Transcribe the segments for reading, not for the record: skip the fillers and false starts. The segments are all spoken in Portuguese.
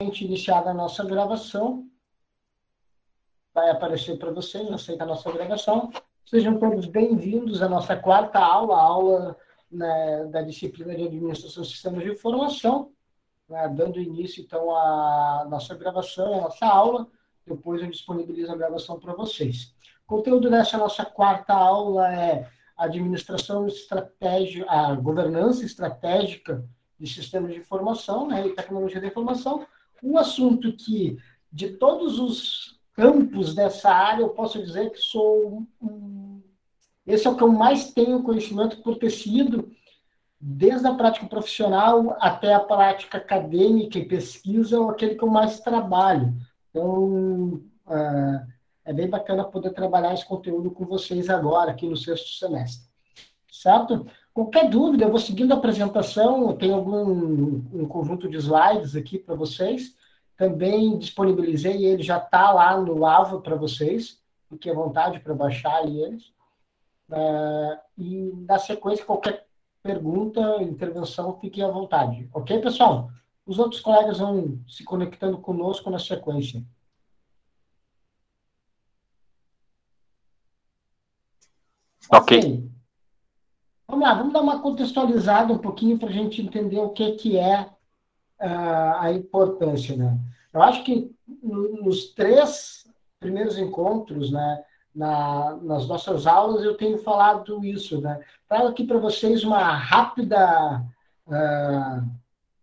Iniciada a nossa gravação, vai aparecer para vocês, aceita a nossa gravação. Sejam todos bem-vindos à nossa quarta aula, né, da disciplina de Administração de Sistemas de Informação, né, dando início, então, à nossa gravação, à nossa aula. Depois eu disponibilizo a gravação para vocês. O conteúdo dessa nossa quarta aula é administração estratégica, a governança estratégica de sistemas de informação, né, e tecnologia da informação. Um assunto que, de todos os campos dessa área, eu posso dizer que esse é o que eu mais tenho conhecimento por ter sido, desde a prática profissional até a prática acadêmica e pesquisa, aquele que eu mais trabalho. Então, é bem bacana poder trabalhar esse conteúdo com vocês agora, aqui no sexto semestre. Certo? Qualquer dúvida, eu vou seguindo a apresentação, eu tenho um conjunto de slides aqui para vocês, também disponibilizei ele, já está lá no AVA para vocês, fiquem à vontade para baixar eles. E, na sequência, qualquer pergunta, intervenção, fiquem à vontade. Ok, pessoal? Os outros colegas vão se conectando conosco na sequência. Ok. Vamos lá, vamos dar uma contextualizada um pouquinho para a gente entender o que é a importância, né? Eu acho que nos 3 primeiros encontros, né, nas nossas aulas, eu tenho falado isso, né? Trago aqui para vocês uma rápida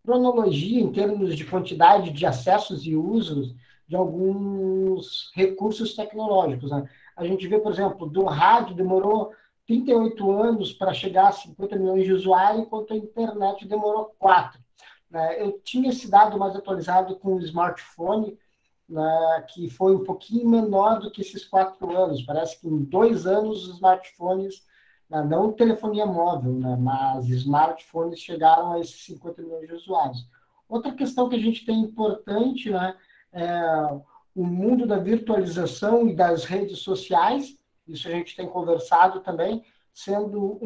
cronologia em termos de quantidade de acessos e usos de alguns recursos tecnológicos, né? A gente vê, por exemplo, do rádio demorou 38 anos para chegar a 50 milhões de usuários, enquanto a internet demorou 4. Eu tinha esse dado mais atualizado com o smartphone, né, que foi um pouquinho menor do que esses 4 anos. Parece que em 2 anos os smartphones, não telefonia móvel, né, mas smartphones chegaram a esses 50 milhões de usuários. Outra questão que a gente tem importante, né, é o mundo da virtualização e das redes sociais. Isso a gente tem conversado também, sendo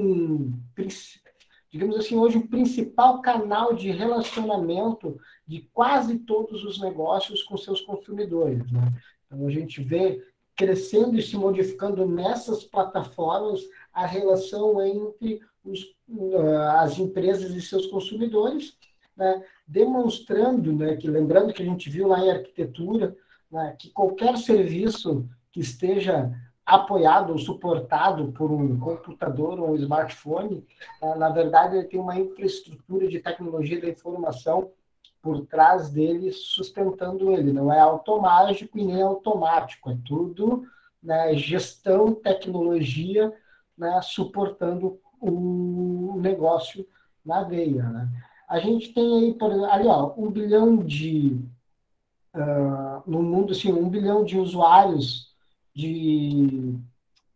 digamos assim, hoje o principal canal de relacionamento de quase todos os negócios com seus consumidores, né? Então, a gente vê crescendo e se modificando nessas plataformas a relação entre as empresas e seus consumidores, né? Demonstrando, né, que, lembrando que a gente viu lá em arquitetura, né, que qualquer serviço que esteja apoiado ou suportado por um computador ou um smartphone, na verdade, ele tem uma infraestrutura de tecnologia da informação por trás dele, sustentando ele. Não é automático e nem automático, é tudo, né, gestão, tecnologia, né, suportando o negócio na veia, né? A gente tem aí, ali, ó, 1 bilhão no mundo, assim, 1 bilhão de usuários de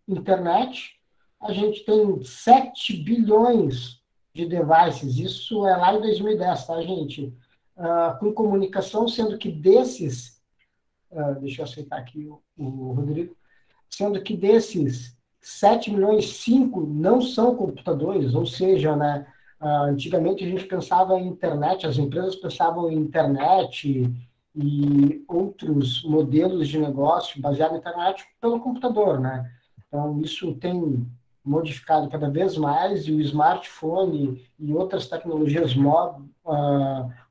internet, a gente tem 7 bilhões de devices, isso é lá em 2010, tá, gente? Com comunicação, sendo que desses, deixa eu aceitar aqui o Rodrigo, sendo que desses 7 milhões, 5 não são computadores, ou seja, né, antigamente a gente pensava em internet, as empresas pensavam em internet e outros modelos de negócio baseados na internet pelo computador, né? Então, isso tem modificado cada vez mais, e o smartphone e outras tecnologias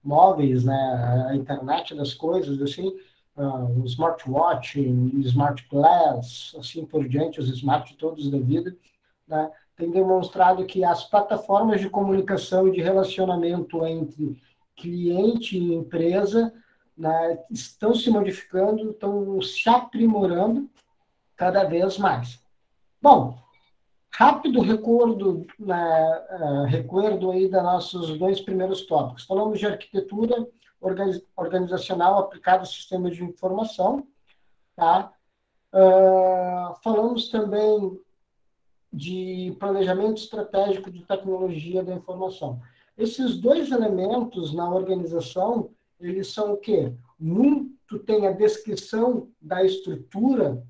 móveis, né, a internet das coisas, assim, o smartwatch, o smart glass, assim por diante, os smart todos da vida, né, tem demonstrado que as plataformas de comunicação e de relacionamento entre cliente e empresa, né, estão se modificando, estão se aprimorando cada vez mais. Bom, rápido recuerdo aí dos nossos 2 primeiros tópicos. Falamos de arquitetura organizacional aplicada a sistemas de informação, tá? Falamos também de planejamento estratégico de tecnologia da informação. Esses 2 elementos na organização, eles são o quê? Tu tem a descrição da estrutura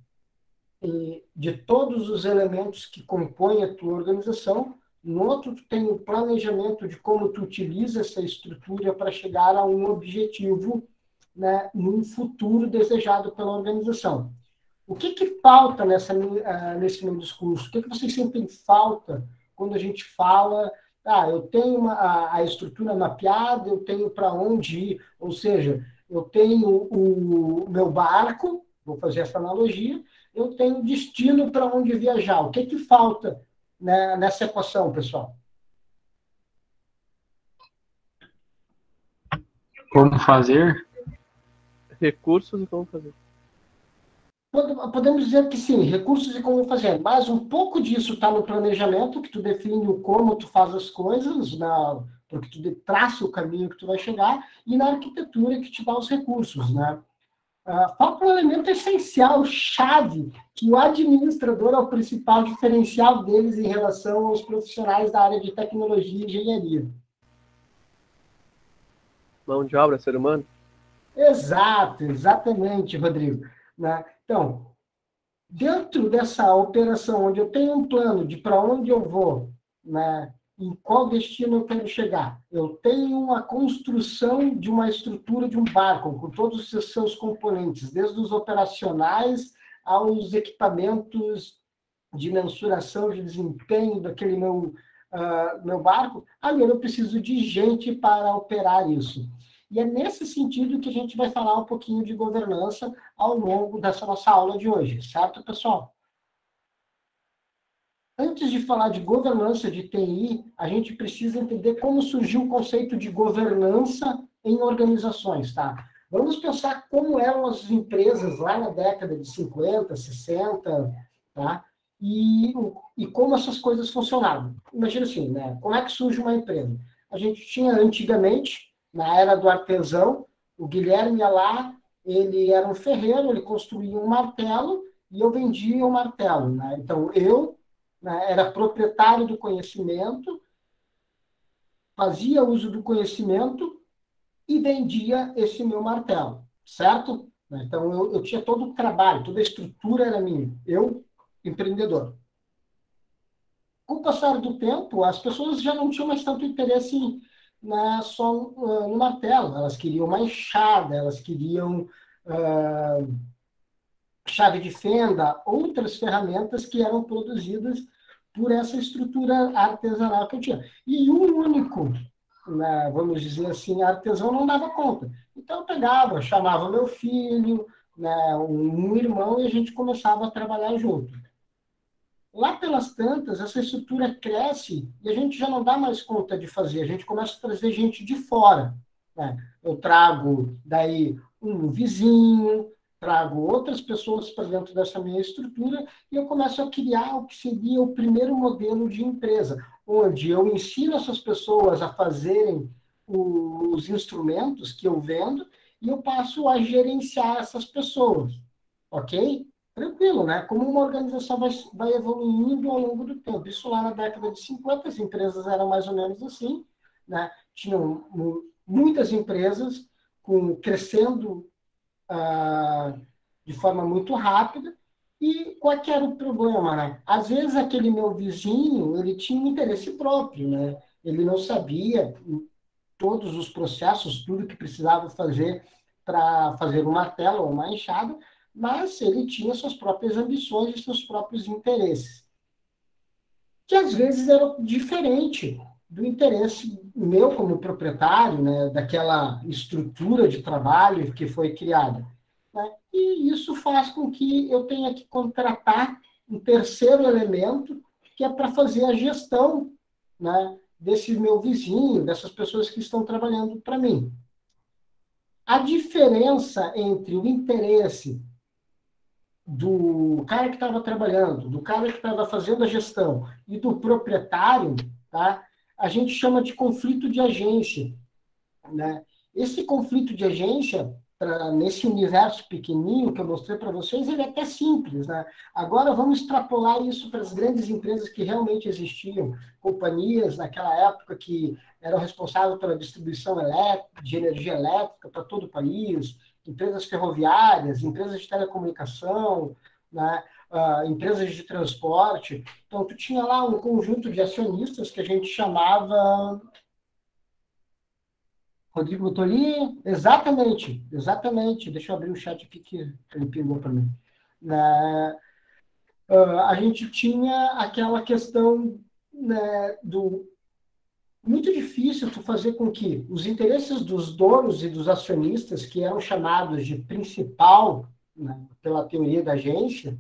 de todos os elementos que compõem a tua organização. No outro, tu tem o planejamento de como tu utiliza essa estrutura para chegar a um objetivo, né, num futuro desejado pela organização. O que falta nesse meu discurso? O que vocês sentem falta quando a gente fala, eu tenho a estrutura mapeada, eu tenho para onde ir, ou seja, eu tenho o meu barco, vou fazer essa analogia, eu tenho destino para onde viajar. O que falta, né, nessa equação, pessoal? Como fazer? Recursos e como fazer. Podemos dizer que sim, recursos e como fazer, mas um pouco disso está no planejamento, que tu define o como tu faz as coisas, porque tu traça o caminho que tu vai chegar, e na arquitetura que te dá os recursos, né? Falta um elemento essencial, chave, que o administrador é o principal diferencial deles em relação aos profissionais da área de tecnologia e engenharia. Mão de obra, ser humano? Exato, exatamente, Rodrigo. Né? Então, dentro dessa operação, onde eu tenho um plano de para onde eu vou, né, em qual destino eu quero chegar, eu tenho uma construção de uma estrutura de um barco, com todos os seus componentes, desde os operacionais aos equipamentos de mensuração de desempenho daquele meu barco, ali eu preciso de gente para operar isso. E é nesse sentido que a gente vai falar um pouquinho de governança ao longo dessa nossa aula de hoje, certo, pessoal? Antes de falar de governança de TI, a gente precisa entender como surgiu o conceito de governança em organizações, tá? Vamos pensar como eram as empresas lá na década de 50, 60, tá? E como essas coisas funcionavam. Imagina assim, né? Como é que surge uma empresa? A gente tinha antigamente, na era do artesão, o Guilherme ia lá, ele era um ferreiro, ele construía um martelo e eu vendia o martelo, né? Então, eu, né, era proprietário do conhecimento, fazia uso do conhecimento e vendia esse meu martelo, certo? Então, eu tinha todo o trabalho, toda a estrutura era minha, eu, empreendedor. Com o passar do tempo, as pessoas já não tinham mais tanto interesse só no martelo, elas queriam uma enxada, elas queriam chave de fenda, outras ferramentas que eram produzidas por essa estrutura artesanal que eu tinha. E um único, né, vamos dizer assim, artesão não dava conta. Então eu pegava, chamava meu filho, né, um irmão, e a gente começava a trabalhar junto. Lá pelas tantas, essa estrutura cresce e a gente já não dá mais conta de fazer, a gente começa a trazer gente de fora. Né? Eu trago daí um vizinho, trago outras pessoas para dentro dessa minha estrutura e eu começo a criar o que seria o primeiro modelo de empresa, onde eu ensino essas pessoas a fazerem os instrumentos que eu vendo e eu passo a gerenciar essas pessoas, ok? Tranquilo, né? Como uma organização vai evoluindo ao longo do tempo. Isso lá na década de 50, as empresas eram mais ou menos assim, né? Tinham muitas empresas crescendo de forma muito rápida. E qual que era o problema, né? Às vezes aquele meu vizinho, ele tinha um interesse próprio, né? Ele não sabia todos os processos, tudo que precisava fazer para fazer um martelo ou uma enxada, mas ele tinha suas próprias ambições e seus próprios interesses, que às vezes eram diferentes do interesse meu como proprietário, né, daquela estrutura de trabalho que foi criada. Né? E isso faz com que eu tenha que contratar um terceiro elemento, que é para fazer a gestão, né, desse meu vizinho, dessas pessoas que estão trabalhando para mim. A diferença entre o interesse do cara que estava trabalhando, do cara que estava fazendo a gestão e do proprietário, tá? A gente chama de conflito de agência. Né? Esse conflito de agência, nesse universo pequenininho que eu mostrei para vocês, ele é até simples. Né? Agora vamos extrapolar isso para as grandes empresas que realmente existiam, companhias naquela época que eram responsáveis pela distribuição de energia elétrica para todo o país, empresas ferroviárias, empresas de telecomunicação, né? Empresas de transporte. Então, tu tinha lá um conjunto de acionistas que a gente chamava Rodrigo botou ali, exatamente. Deixa eu abrir o chat aqui que ele pingou para mim. A gente tinha aquela questão, né, muito difícil tu fazer com que os interesses dos donos e dos acionistas, que eram chamados de principal, né, pela teoria da agência,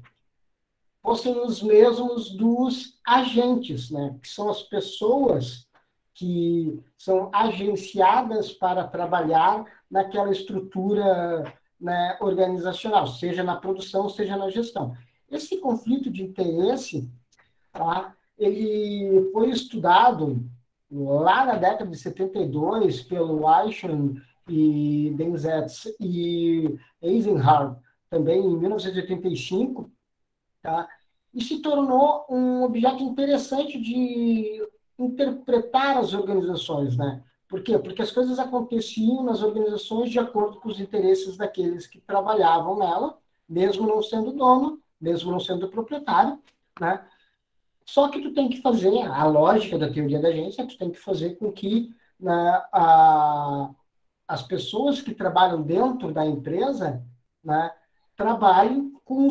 fossem os mesmos dos agentes, né, que são as pessoas que são agenciadas para trabalhar naquela estrutura, né, organizacional, seja na produção, seja na gestão. Esse conflito de interesse, tá, ele foi estudado lá na década de 72 pelo Eichen e Benzetz e Eisenhower, também em 1985, tá? E se tornou um objeto interessante de interpretar as organizações, né? Por quê? Porque as coisas aconteciam nas organizações de acordo com os interesses daqueles que trabalhavam nela, mesmo não sendo dono, mesmo não sendo proprietário, né? Só que tu tem que fazer, a lógica da teoria da agência, tu tem que fazer com que, né, as pessoas que trabalham dentro da empresa, né, trabalhem com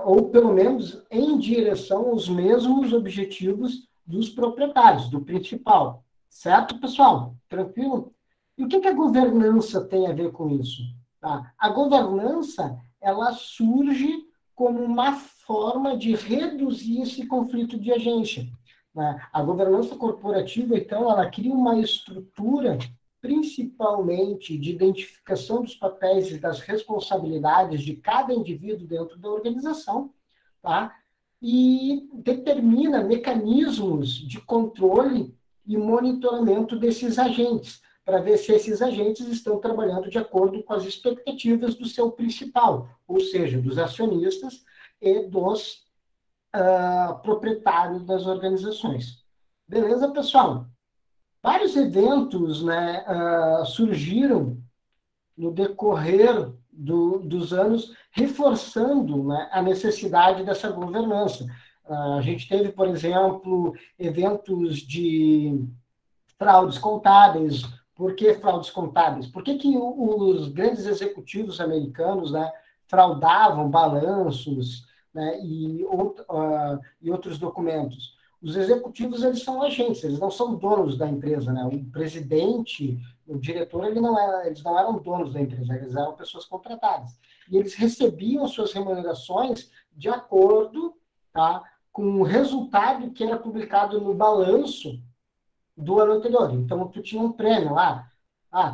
ou pelo menos em direção aos mesmos objetivos dos proprietários, do principal. Certo, pessoal? Tranquilo? E o que a governança tem a ver com isso? Tá? A governança, ela surge como uma forma de reduzir esse conflito de agência, né? A governança corporativa, então, ela cria uma estrutura principalmente de identificação dos papéis e das responsabilidades de cada indivíduo dentro da organização, tá? E determina mecanismos de controle e monitoramento desses agentes, para ver se esses agentes estão trabalhando de acordo com as expectativas do seu principal, ou seja, dos acionistas e dos proprietários das organizações. Beleza, pessoal? Vários eventos, né, surgiram no decorrer dos anos, reforçando, né, a necessidade dessa governança. A gente teve, por exemplo, eventos de fraudes contábeis. Por que fraudes contábeis? Por que os grandes executivos americanos, né, fraudavam balanços, né, e outros documentos? Os executivos, eles são agentes, eles não são donos da empresa, né? O presidente, o diretor, eles não eram donos da empresa, eles eram pessoas contratadas. E eles recebiam suas remunerações de acordo, tá, com o resultado que era publicado no balanço do ano anterior. Então, tu tinha um prêmio lá,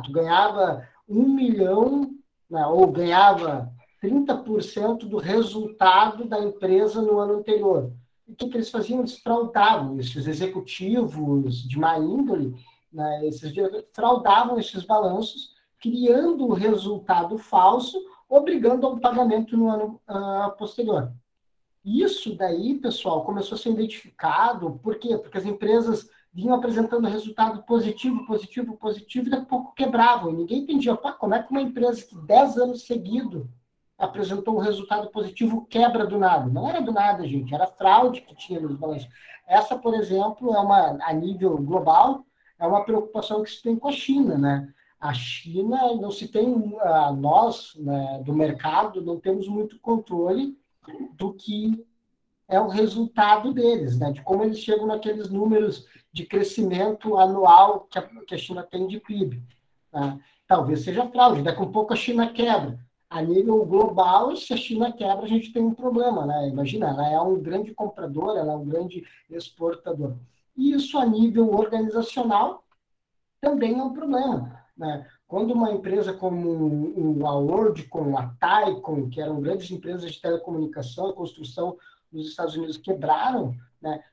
tu ganhava 1 milhão, né, ou ganhava 30% do resultado da empresa no ano anterior. E o que eles faziam? Eles fraudavam esses executivos de má índole, né, esses diretores, fraudavam esses balanços, criando o resultado falso, obrigando ao pagamento no ano posterior. Isso daí, pessoal, começou a ser identificado, por quê? Porque as empresas vinham apresentando resultado positivo, e daqui a pouco quebravam. E ninguém entendia, como é que uma empresa que 10 anos seguidos apresentou um resultado positivo quebra do nada? Não era do nada, gente, era fraude que tinha nos balanços. Essa, por exemplo, a nível global, é uma preocupação que se tem com a China, né? A China, não se tem, nós, né, do mercado, não temos muito controle do que é o resultado deles, né? De como eles chegam naqueles números de crescimento anual que a China tem de PIB. Tá? Talvez seja fraude, daqui a pouco a China quebra. A nível global, se a China quebra, a gente tem um problema, né? Imagina, ela é um grande comprador, ela é um grande exportador. E isso, a nível organizacional, também é um problema, né? Quando uma empresa como a WorldCom, a Taicom, que eram grandes empresas de telecomunicação e construção nos Estados Unidos, quebraram, né?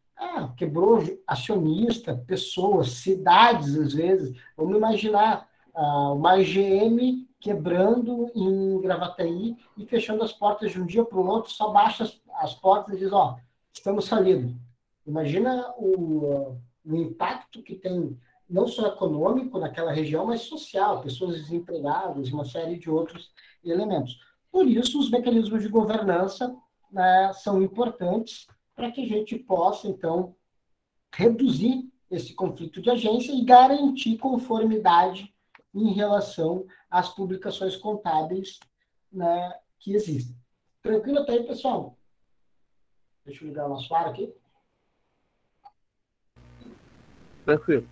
Quebrou acionista, pessoas, cidades, às vezes. Vamos imaginar uma GM quebrando em Gravataí e fechando as portas de um dia para o outro, só baixa as portas e diz, estamos falidos. Imagina o impacto que tem, não só econômico naquela região, mas social, pessoas desempregadas, uma série de outros elementos. Por isso, os mecanismos de governança, né, são importantes para que a gente possa, então, reduzir esse conflito de agência e garantir conformidade em relação às publicações contábeis, né, que existem. Tranquilo até aí, pessoal? Deixa eu ligar o nosso ar aqui. Tranquilo.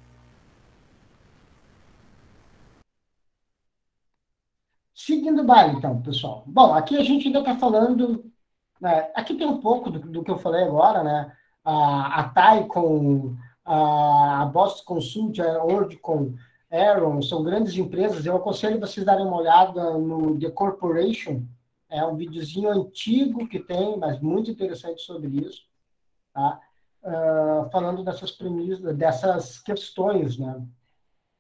Seguindo o baile, então, pessoal. Bom, aqui a gente ainda está falando, né, aqui tem um pouco do que eu falei agora, né? A Taicon, a Boston Consult, a Oricon, Aaron, são grandes empresas. Eu aconselho vocês darem uma olhada no The Corporation. É um videozinho antigo que tem, mas muito interessante sobre isso, tá? Falando dessas premissas, dessas questões, né?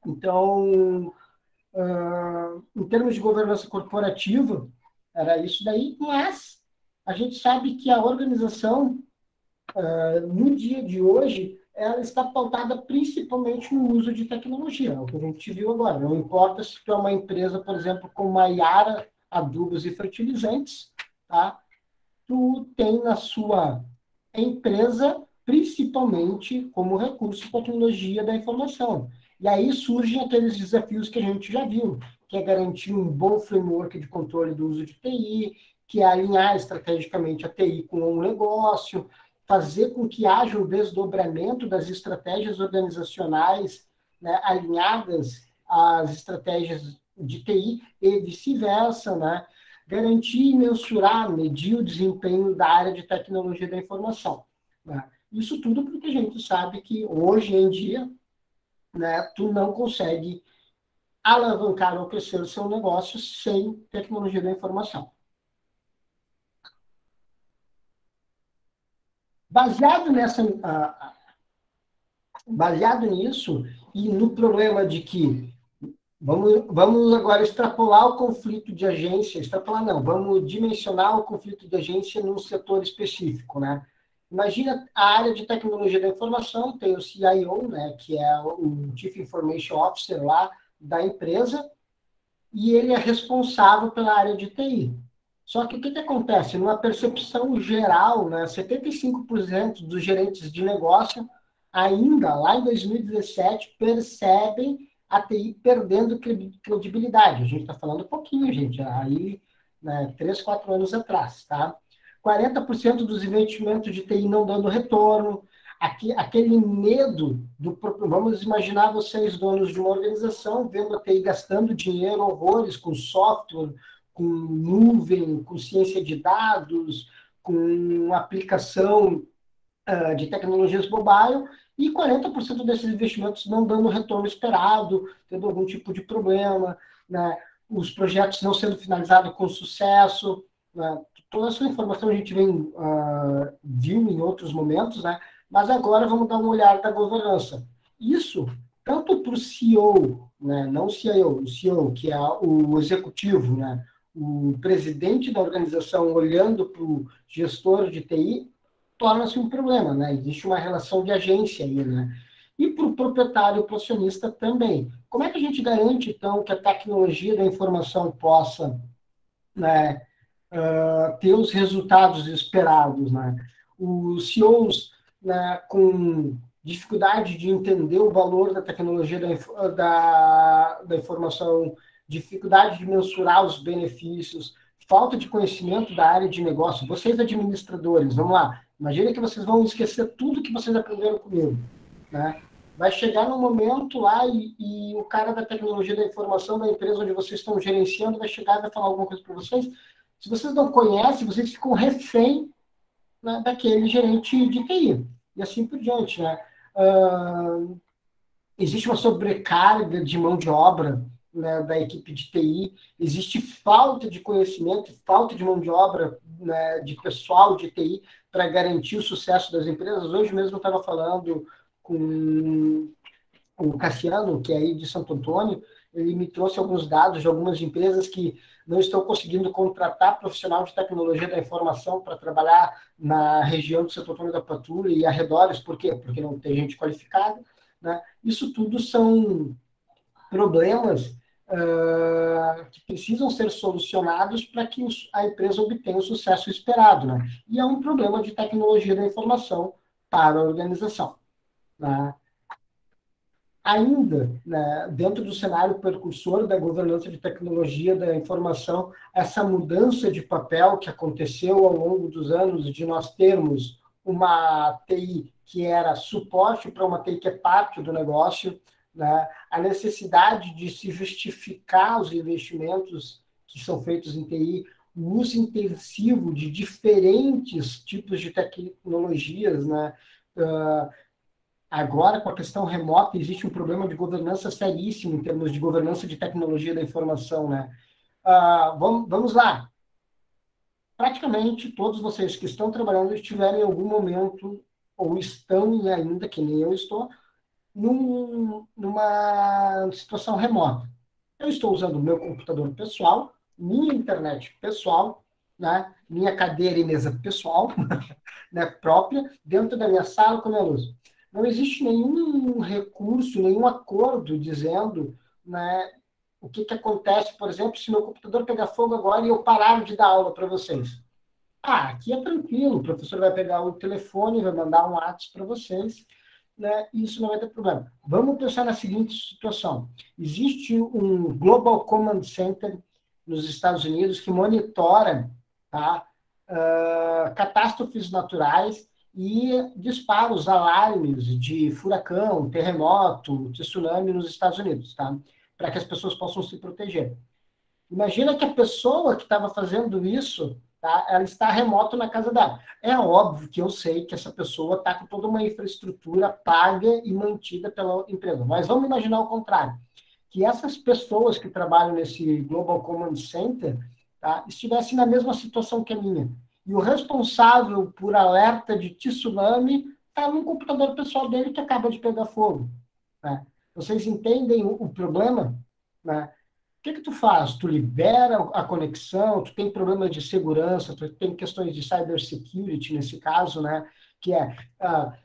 Então, em termos de governança corporativa, era isso daí, mas a gente sabe que a organização, no dia de hoje, ela está pautada principalmente no uso de tecnologia, é o que a gente viu agora. Não importa se tu é uma empresa, por exemplo, como a Yara Adubos e Fertilizantes, tá? Tu tem na sua empresa, principalmente como recurso tecnologia da informação. E aí surgem aqueles desafios que a gente já viu, que é garantir um bom framework de controle do uso de TI, que é alinhar estrategicamente a TI com o negócio, fazer com que haja um desdobramento das estratégias organizacionais, né, alinhadas às estratégias de TI e vice-versa, né? Garantir, mensurar, medir o desempenho da área de tecnologia da informação, né? Isso tudo porque a gente sabe que hoje em dia, né, tu não consegue alavancar ou crescer o seu negócio sem tecnologia da informação. Baseado baseado nisso e no problema de que vamos agora extrapolar o conflito de agência, extrapolar não, vamos dimensionar o conflito de agência num setor específico, né? Imagina a área de tecnologia da informação, tem o CIO, né, que é o Chief Information Officer lá da empresa, e ele é responsável pela área de TI. Só que o que acontece? Numa percepção geral, né, 75% dos gerentes de negócio, ainda lá em 2017, percebem a TI perdendo credibilidade. A gente está falando um pouquinho, gente, aí, né, 3, 4 anos atrás, tá? 40% dos investimentos de TI não dando retorno, aquele medo do... Vamos imaginar vocês, donos de uma organização, vendo a TI gastando dinheiro, horrores, com software, com nuvem, com ciência de dados, com aplicação de tecnologias mobile, e 40% desses investimentos não dando o retorno esperado, tendo algum tipo de problema, né? Os projetos não sendo finalizados com sucesso, né? Toda essa informação a gente viu em outros momentos, né? Mas agora vamos dar uma olhada da governança. Isso, tanto para o CEO, né? Não o CIO, o CEO, que é o executivo, né? O presidente da organização olhando para o gestor de TI, torna-se um problema, né? Existe uma relação de agência aí, né? E para o proprietário e para o acionista também. Como é que a gente garante, então, que a tecnologia da informação possa, né, ter os resultados esperados, né? Os CEOs, né, com dificuldade de entender o valor da tecnologia da informação, dificuldade de mensurar os benefícios, falta de conhecimento da área de negócio. Vocês administradores, vamos lá, imagina que vocês vão esquecer tudo que vocês aprenderam comigo, né? Vai chegar num momento lá e o cara da tecnologia da informação da empresa onde vocês estão gerenciando vai chegar e vai falar alguma coisa para vocês. Se vocês não conhecem, vocês ficam refém, né, daquele gerente de TI. E assim por diante, né? Existe uma sobrecarga de mão de obra, né, da equipe de TI, existe falta de conhecimento, falta de mão de obra, né, de pessoal de TI para garantir o sucesso das empresas. Hoje mesmo eu estava falando com o Cassiano, que é aí de Santo Antônio, ele me trouxe alguns dados de algumas empresas que não estão conseguindo contratar profissional de tecnologia da informação para trabalhar na região de Santo Antônio da Patrulha e arredores. Por quê? Porque não tem gente qualificada, né? Isso tudo são problemas que precisam ser solucionados para que a empresa obtenha o sucesso esperado, né? E é um problema de tecnologia da informação para a organização, né? ainda, né, dentro do cenário precursor da governança de tecnologia da informação, essa mudança de papel que aconteceu ao longo dos anos, de nós termos uma TI que era suporte para uma TI que é parte do negócio, né, a necessidade de se justificar os investimentos que são feitos em TI, o uso intensivo de diferentes tipos de tecnologias, né, agora, com a questão remota, existe um problema de governança seríssimo em termos de governança de tecnologia da informação, né? Vamos lá. Praticamente todos vocês que estão trabalhando estiveram em algum momento, ou estão ainda, que nem eu estou, numa situação remota. Eu estou usando o meu computador pessoal, minha internet pessoal, né? Minha cadeira e mesa pessoal, né, própria, dentro da minha sala com a minha luz. Não existe nenhum recurso, nenhum acordo dizendo, né, o que acontece, por exemplo, se meu computador pegar fogo agora e eu parar de dar aula para vocês. Aqui é tranquilo, o professor vai pegar o telefone, vai mandar um WhatsApp para vocês, né, e isso não vai ter problema. Vamos pensar na seguinte situação. Existe um Global Command Center nos Estados Unidos que monitora, tá, catástrofes naturais e dispara os alarmes de furacão, terremoto, tsunami nos Estados Unidos, tá? Para que as pessoas possam se proteger. Imagina que a pessoa que estava fazendo isso, tá, ela está remoto na casa dela. É óbvio que eu sei que essa pessoa está com toda uma infraestrutura paga e mantida pela empresa, mas vamos imaginar o contrário, que essas pessoas que trabalham nesse Global Command Center, tá, estivessem na mesma situação que a minha. E o responsável por alerta de tsunami está no computador pessoal dele que acaba de pegar fogo. Né? Vocês entendem o problema? Né? O que tu faz? Tu libera a conexão, tu tem problemas de segurança, tu tem questões de cybersecurity nesse caso, né? Que é,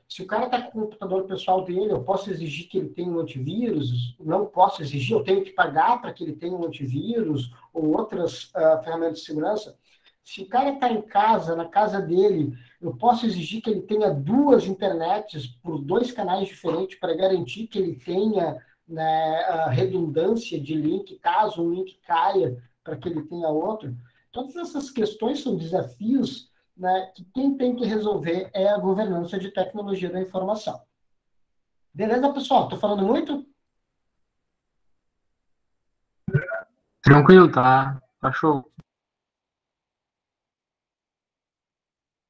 se o cara está com o computador pessoal dele, eu posso exigir que ele tenha um antivírus? Não posso exigir, eu tenho que pagar para que ele tenha um antivírus ou outras ferramentas de segurança? Se o cara está em casa, na casa dele, eu posso exigir que ele tenha duas internets por dois canais diferentes para garantir que ele tenha, né, a redundância de link, caso um link caia, para que ele tenha outro. Todas essas questões são desafios, né, que quem tem que resolver é a governança de tecnologia da informação. Beleza, pessoal? Estou falando muito? Tranquilo, tá show.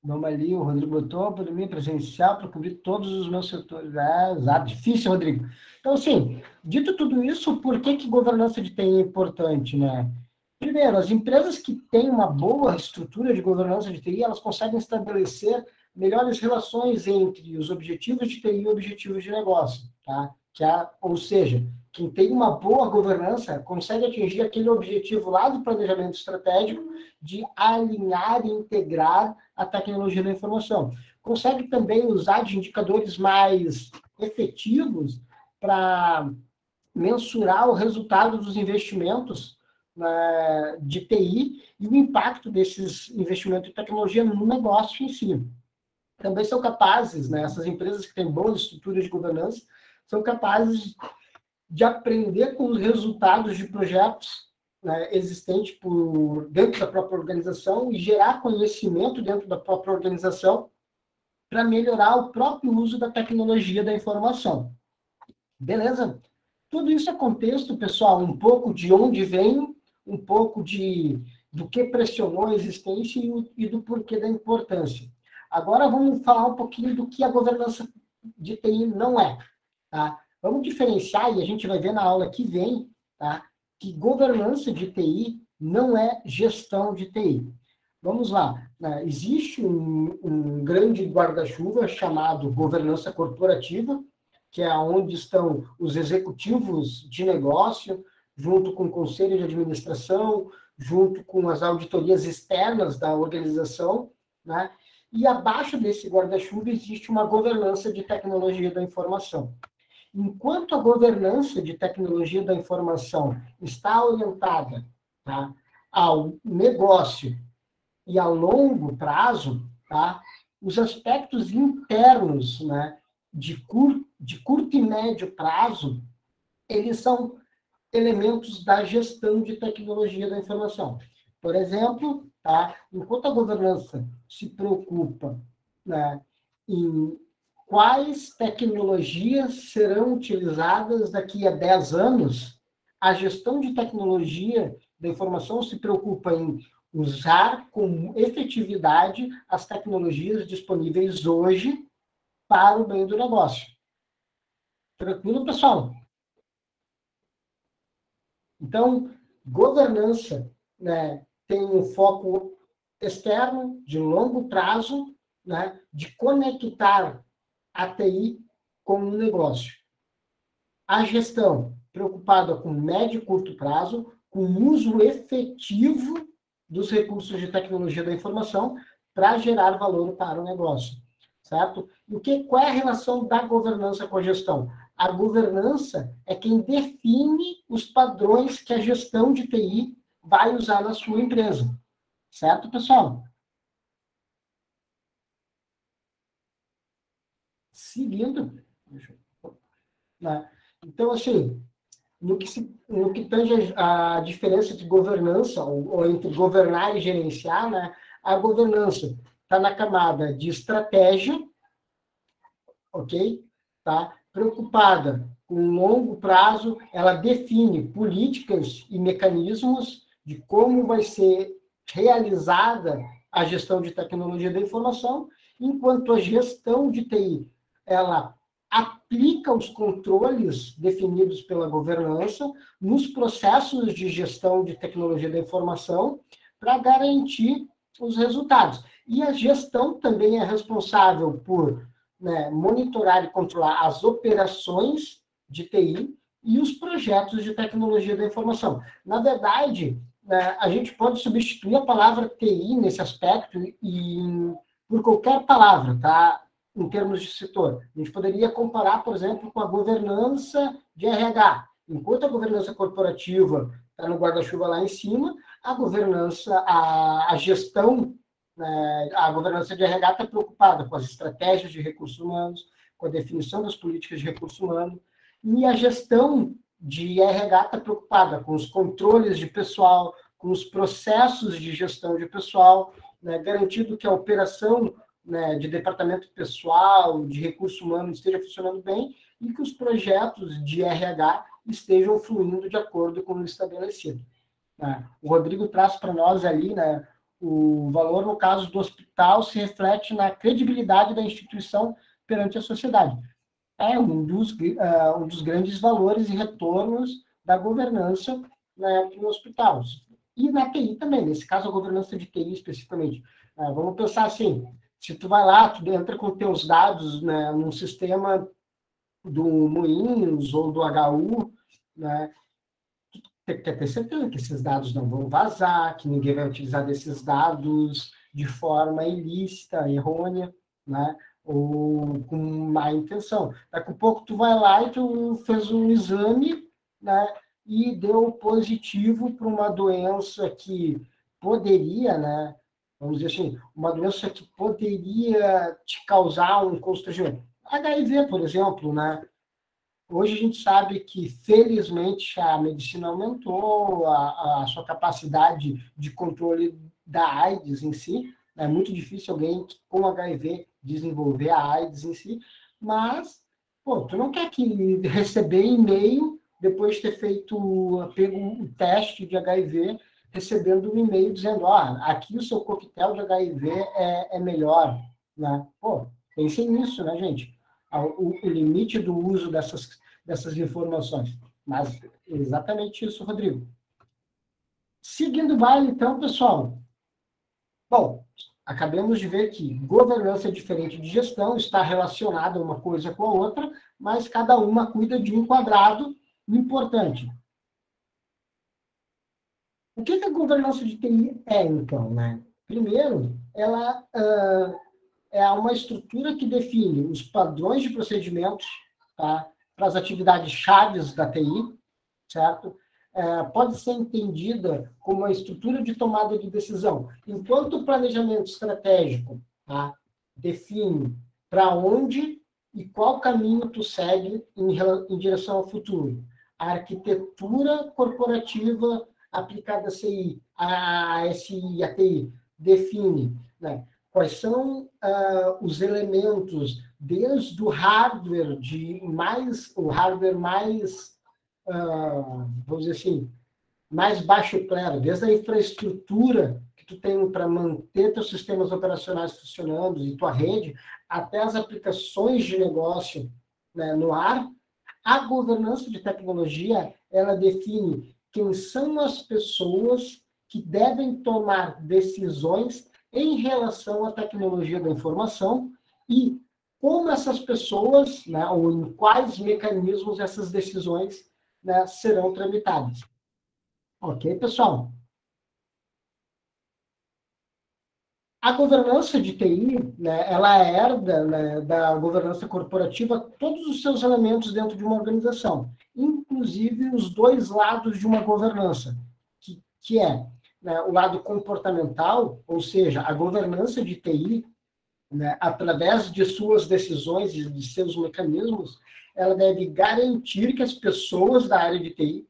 Vamos ali, o Rodrigo botou pandemia presencial para cobrir todos os meus setores. Exato, difícil, Rodrigo. Então, assim, dito tudo isso, por que governança de TI é importante, né? Primeiro, as empresas que têm uma boa estrutura de governança de TI, elas conseguem estabelecer melhores relações entre os objetivos de TI e objetivos de negócio, tá? Ou seja, quem tem uma boa governança consegue atingir aquele objetivo lá do planejamento estratégico de alinhar e integrar a tecnologia da informação. Consegue também usar de indicadores mais efetivos para mensurar o resultado dos investimentos de TI e o impacto desses investimentos em tecnologia no negócio em si. Também são capazes, né, essas empresas que têm boas estruturas de governança, são capazes de aprender com os resultados de projetos, né, existentes dentro da própria organização e gerar conhecimento dentro da própria organização para melhorar o próprio uso da tecnologia da informação. Beleza? Tudo isso é contexto, pessoal, um pouco de onde vem, um pouco do que pressionou a existência e do porquê da importância. Agora vamos falar um pouquinho do que a governança de TI não é. Tá? Vamos diferenciar, e a gente vai ver na aula que vem, tá? Que governança de TI não é gestão de TI. Vamos lá. Existe um grande guarda-chuva chamado governança corporativa, que é onde estão os executivos de negócio, junto com o conselho de administração, junto com as auditorias externas da organização, né? E abaixo desse guarda-chuva existe uma governança de tecnologia da informação. Enquanto a governança de tecnologia da informação está orientada, tá, ao negócio e a longo prazo, tá, os aspectos internos, né, de de curto e médio prazo, eles são elementos da gestão de tecnologia da informação. Por exemplo, tá? Enquanto a governança se preocupa, né, em quais tecnologias serão utilizadas daqui a 10 anos, a gestão de tecnologia da informação se preocupa em usar com efetividade as tecnologias disponíveis hoje para o bem do negócio. Tranquilo, pessoal? Então, governança, né, tem um foco externo, de longo prazo, né, de conectar a TI com o negócio. A gestão, preocupada com médio e curto prazo, com o uso efetivo dos recursos de tecnologia da informação para gerar valor para o negócio, certo? E qual é a relação da governança com a gestão? A governança é quem define os padrões que a gestão de TI vai usar na sua empresa. Certo, pessoal? Seguindo. Né? Então, assim, no que tange a diferença de governança, ou entre governar e gerenciar, né, a governança está na camada de estratégia, ok? Tá? Preocupada com longo prazo, ela define políticas e mecanismos de como vai ser realizada a gestão de tecnologia da informação, enquanto a gestão de TI, ela aplica os controles definidos pela governança nos processos de gestão de tecnologia da informação para garantir os resultados. E a gestão também é responsável por, né, monitorar e controlar as operações de TI e os projetos de tecnologia da informação. Na verdade, né, a gente pode substituir a palavra TI nesse aspecto por qualquer palavra, tá? Em termos de setor. A gente poderia comparar, por exemplo, com a governança de RH. Enquanto a governança corporativa está no guarda-chuva lá em cima, a governança, a gestão, né, a governança de RH está preocupada com as estratégias de recursos humanos, com a definição das políticas de recursos humanos, e a gestão de RH está preocupada com os controles de pessoal, com os processos de gestão de pessoal, né, garantindo que a operação, né, de departamento pessoal, de recursos humanos esteja funcionando bem e que os projetos de RH estejam fluindo de acordo com o estabelecido. Né? O Rodrigo traz para nós ali, né, o valor, no caso do hospital, se reflete na credibilidade da instituição perante a sociedade. É um dos grandes valores e retornos da governança, né, no hospital. E na TI também, nesse caso, a governança de TI especificamente. Vamos pensar assim, se tu vai lá, tu entra com teus dados, né, num sistema do Moinhos ou do HU, né, tu quer ter certeza que esses dados não vão vazar, que ninguém vai utilizar desses dados de forma ilícita, errônea, né, ou com má intenção. Daqui a pouco tu vai lá e tu fez um exame, né, e deu positivo para uma doença que poderia, né, vamos dizer assim, uma doença que poderia te causar um constrangimento. HIV, por exemplo, né? Hoje a gente sabe que, felizmente, a medicina aumentou a sua capacidade de controle da AIDS em si. É muito difícil alguém com HIV desenvolver a AIDS em si, mas, pô, tu não quer que receber e-mail depois de ter pego um teste de HIV, recebendo um e-mail dizendo, aqui o seu coquetel de HIV é melhor, né? Pô, pensem nisso, né, gente? O limite do uso dessas informações. Mas exatamente isso, Rodrigo. Seguindo o baile, então, pessoal. Bom, acabamos de ver que governança é diferente de gestão, está relacionada uma coisa com a outra, mas cada uma cuida de um quadrado importante. O que a governança de TI é, então, né? Primeiro, ela é uma estrutura que define os padrões de procedimentos, tá, para as atividades chaves da TI, certo? Pode ser entendida como uma estrutura de tomada de decisão. Enquanto o planejamento estratégico, tá, define para onde e qual caminho tu segue em direção ao futuro. A arquitetura corporativa aplicada a CI, a SI, a TI, define, né, quais são os elementos, desde o hardware o hardware mais, vamos dizer assim, mais baixo clero, desde a infraestrutura que tu tem para manter teus sistemas operacionais funcionando e tua rede, até as aplicações de negócio, né, no ar. A governança de tecnologia, ela define quem são as pessoas que devem tomar decisões em relação à tecnologia da informação e como essas pessoas, né, ou em quais mecanismos essas decisões, né, serão tramitadas. Ok, pessoal? A governança de TI, né, ela herda, né, da governança corporativa todos os seus elementos dentro de uma organização, inclusive os dois lados de uma governança, que é, né, o lado comportamental, ou seja, a governança de TI, né, através de suas decisões e de seus mecanismos, ela deve garantir que as pessoas da área de TI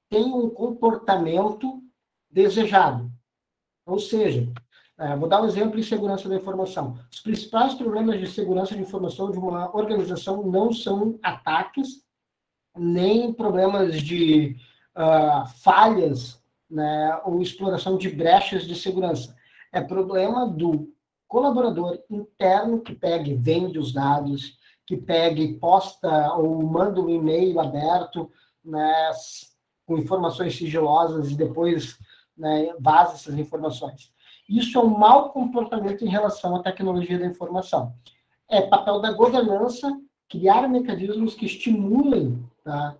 tenham um comportamento desejado. Ou seja, vou dar um exemplo em segurança da informação. Os principais problemas de segurança de informação de uma organização não são ataques, nem problemas de falhas, né, ou exploração de brechas de segurança. É problema do colaborador interno que pega e vende os dados, que pega e posta ou manda um e-mail aberto, né, com informações sigilosas e depois, né, vaza essas informações. Isso é um mau comportamento em relação à tecnologia da informação. É papel da governança criar mecanismos que estimulem, tá,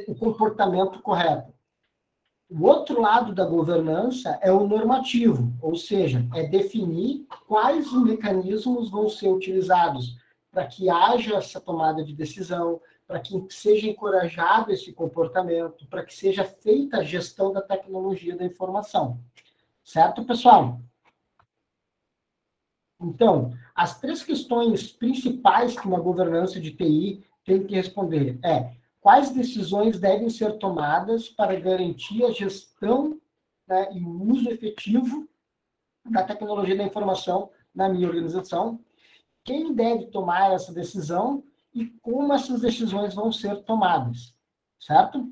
o comportamento correto. O outro lado da governança é o normativo, ou seja, é definir quais mecanismos vão ser utilizados para que haja essa tomada de decisão, para que seja encorajado esse comportamento, para que seja feita a gestão da tecnologia da informação. Certo, pessoal? Então, as três questões principais que uma governança de TI tem que responder é: quais decisões devem ser tomadas para garantir a gestão, né, e o uso efetivo da tecnologia da informação na minha organização? Quem deve tomar essa decisão e como essas decisões vão ser tomadas, certo?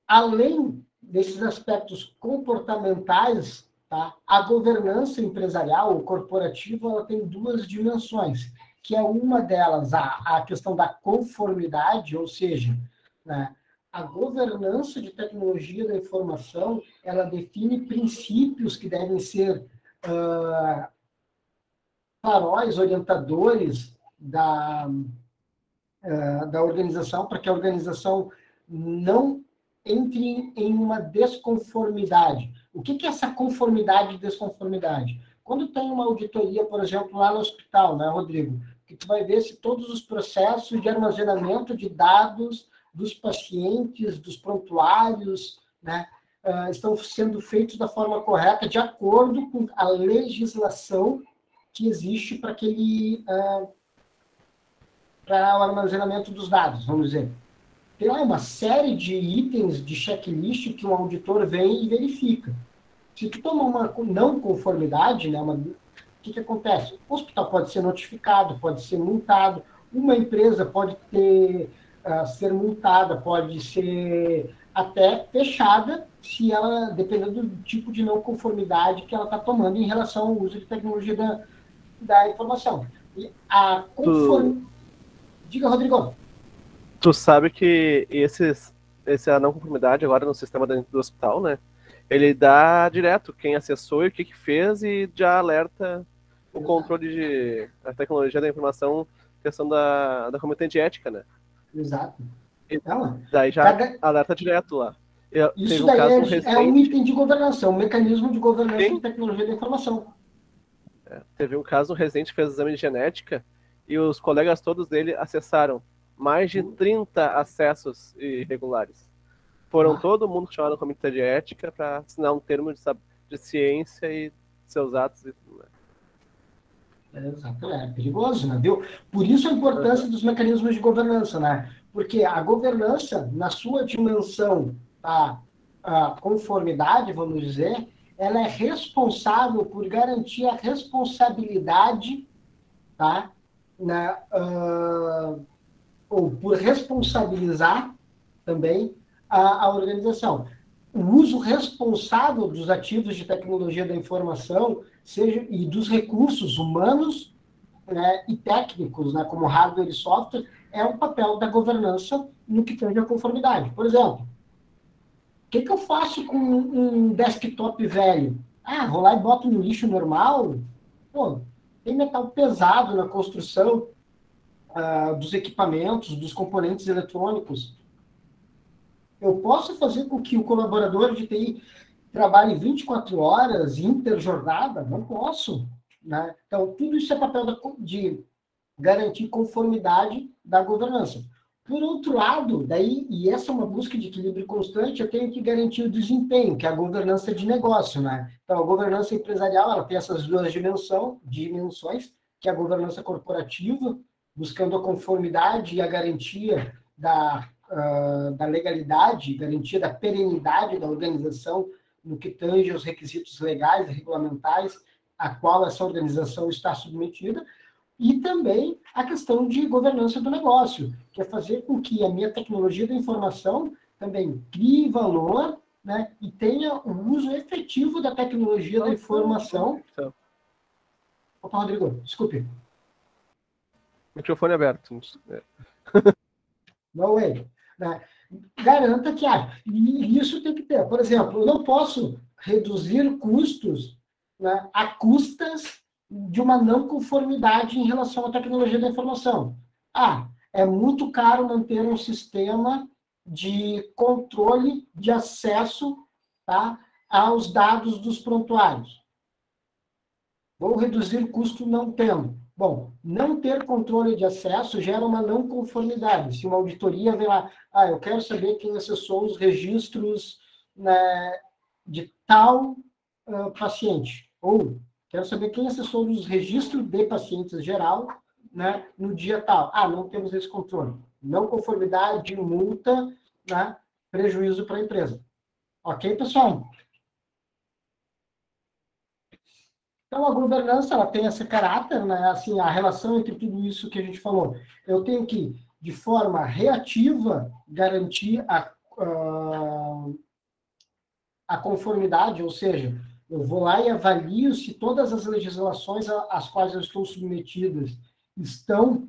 Além desses aspectos comportamentais, tá, a governança empresarial ou corporativa ela tem duas dimensões, que é uma delas a questão da conformidade, ou seja, né, a governança de tecnologia da informação, ela define princípios que devem ser faróis, orientadores da organização, para que a organização não entre em uma desconformidade. O que é essa conformidade e desconformidade? Quando tem uma auditoria, por exemplo, lá no hospital, né, Rodrigo? Que tu vai ver se todos os processos de armazenamento de dados dos pacientes, dos prontuários, né, estão sendo feitos da forma correta, de acordo com a legislação que existe para aquele para o armazenamento dos dados, vamos dizer. Tem lá uma série de itens de checklist que um auditor vem e verifica. Se tu toma uma não conformidade, né, o que acontece? O hospital pode ser notificado, pode ser multado, uma empresa pode ser multada, pode ser até fechada, se ela, dependendo do tipo de não conformidade que ela está tomando em relação ao uso de tecnologia da informação. E a Diga, Rodrigo. Tu sabe que essa não conformidade agora no sistema do hospital, né? Ele dá direto quem acessou e o que fez e já alerta o controle da tecnologia da informação, questão da comitê de ética, né? Exato. E daí já alerta direto lá. Isso daí é um item de governança, é um mecanismo de governança de tecnologia da informação. Teve um caso, um residente que fez exame de genética e os colegas todos dele acessaram mais de 30 acessos irregulares. Foram todo mundo chamado no comitê de ética para assinar um termo de ciência e seus atos e tudo mais. Exato, é perigoso, né, viu? Por isso a importância dos mecanismos de governança, né? Porque a governança, na sua dimensão a conformidade, vamos dizer, ela é responsável por garantir a responsabilidade, tá? Ou por responsabilizar também a organização. O uso responsável dos ativos de tecnologia da informação e dos recursos humanos, né, e técnicos, né, como hardware e software, é um papel da governança no que tange a conformidade. Por exemplo, o que eu faço com um desktop velho? Vou lá e boto no lixo normal? Pô, tem metal pesado na construção dos equipamentos, dos componentes eletrônicos. Eu posso fazer com que o colaborador de TI trabalhe 24 horas, interjornada? Não posso. Né? Então, tudo isso é papel de garantir conformidade da governança. Por outro lado, e essa é uma busca de equilíbrio constante, eu tenho que garantir o desempenho, que é a governança de negócio. Né? Então, a governança empresarial ela tem essas duas dimensões, que é a governança corporativa, buscando a conformidade e a garantia da legalidade, garantia da perenidade da organização no que tange aos requisitos legais e regulamentares a qual essa organização está submetida, e também a questão de governança do negócio, que é fazer com que a minha tecnologia da informação também crie valor, né, e tenha o uso efetivo da tecnologia da informação. Opa, Rodrigo, desculpe. Microfone aberto. No way. Né? Garanta que e isso tem que ter. Por exemplo, eu não posso reduzir custos, né, a custas de uma não conformidade em relação à tecnologia da informação. É muito caro manter um sistema de controle de acesso, tá, aos dados dos prontuários. Vou reduzir custo não tendo. Bom, não ter controle de acesso gera uma não conformidade. Se uma auditoria vem lá, eu quero saber quem acessou os registros, né, de tal paciente, ou quero saber quem acessou os registros de pacientes geral, né, no dia tal. Não temos esse controle. Não conformidade, multa, né, prejuízo para a empresa. Ok, pessoal? Então, a governança ela tem esse caráter, né? Assim, a relação entre tudo isso que a gente falou. Eu tenho que, de forma reativa, garantir a conformidade, ou seja, eu vou lá e avalio se todas as legislações às quais eu estou submetido estão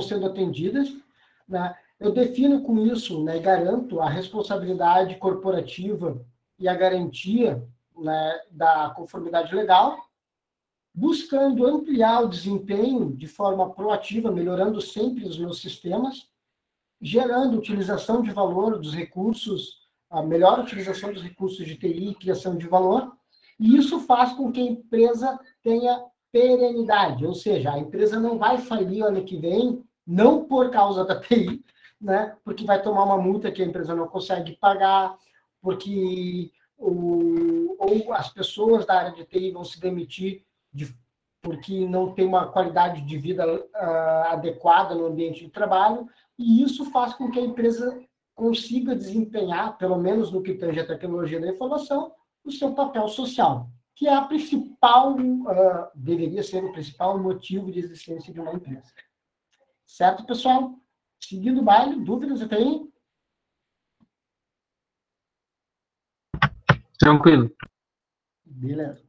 sendo atendidas, né? Eu defino com isso, né, garanto a responsabilidade corporativa e a garantia, né, da conformidade legal, buscando ampliar o desempenho de forma proativa, melhorando sempre os meus sistemas, gerando utilização de valor dos recursos, a melhor utilização dos recursos de TI e criação de valor, e isso faz com que a empresa tenha perenidade, ou seja, a empresa não vai falir ano que vem, não por causa da TI, né, porque vai tomar uma multa que a empresa não consegue pagar, porque ou as pessoas da área de TI vão se demitir porque não tem uma qualidade de vida adequada no ambiente de trabalho, e isso faz com que a empresa consiga desempenhar, pelo menos no que tange a tecnologia da informação, o seu papel social, que é a principal, deveria ser o principal motivo de existência de uma empresa. Certo, pessoal? Seguindo o baile, dúvidas até aí? Tranquilo. Beleza.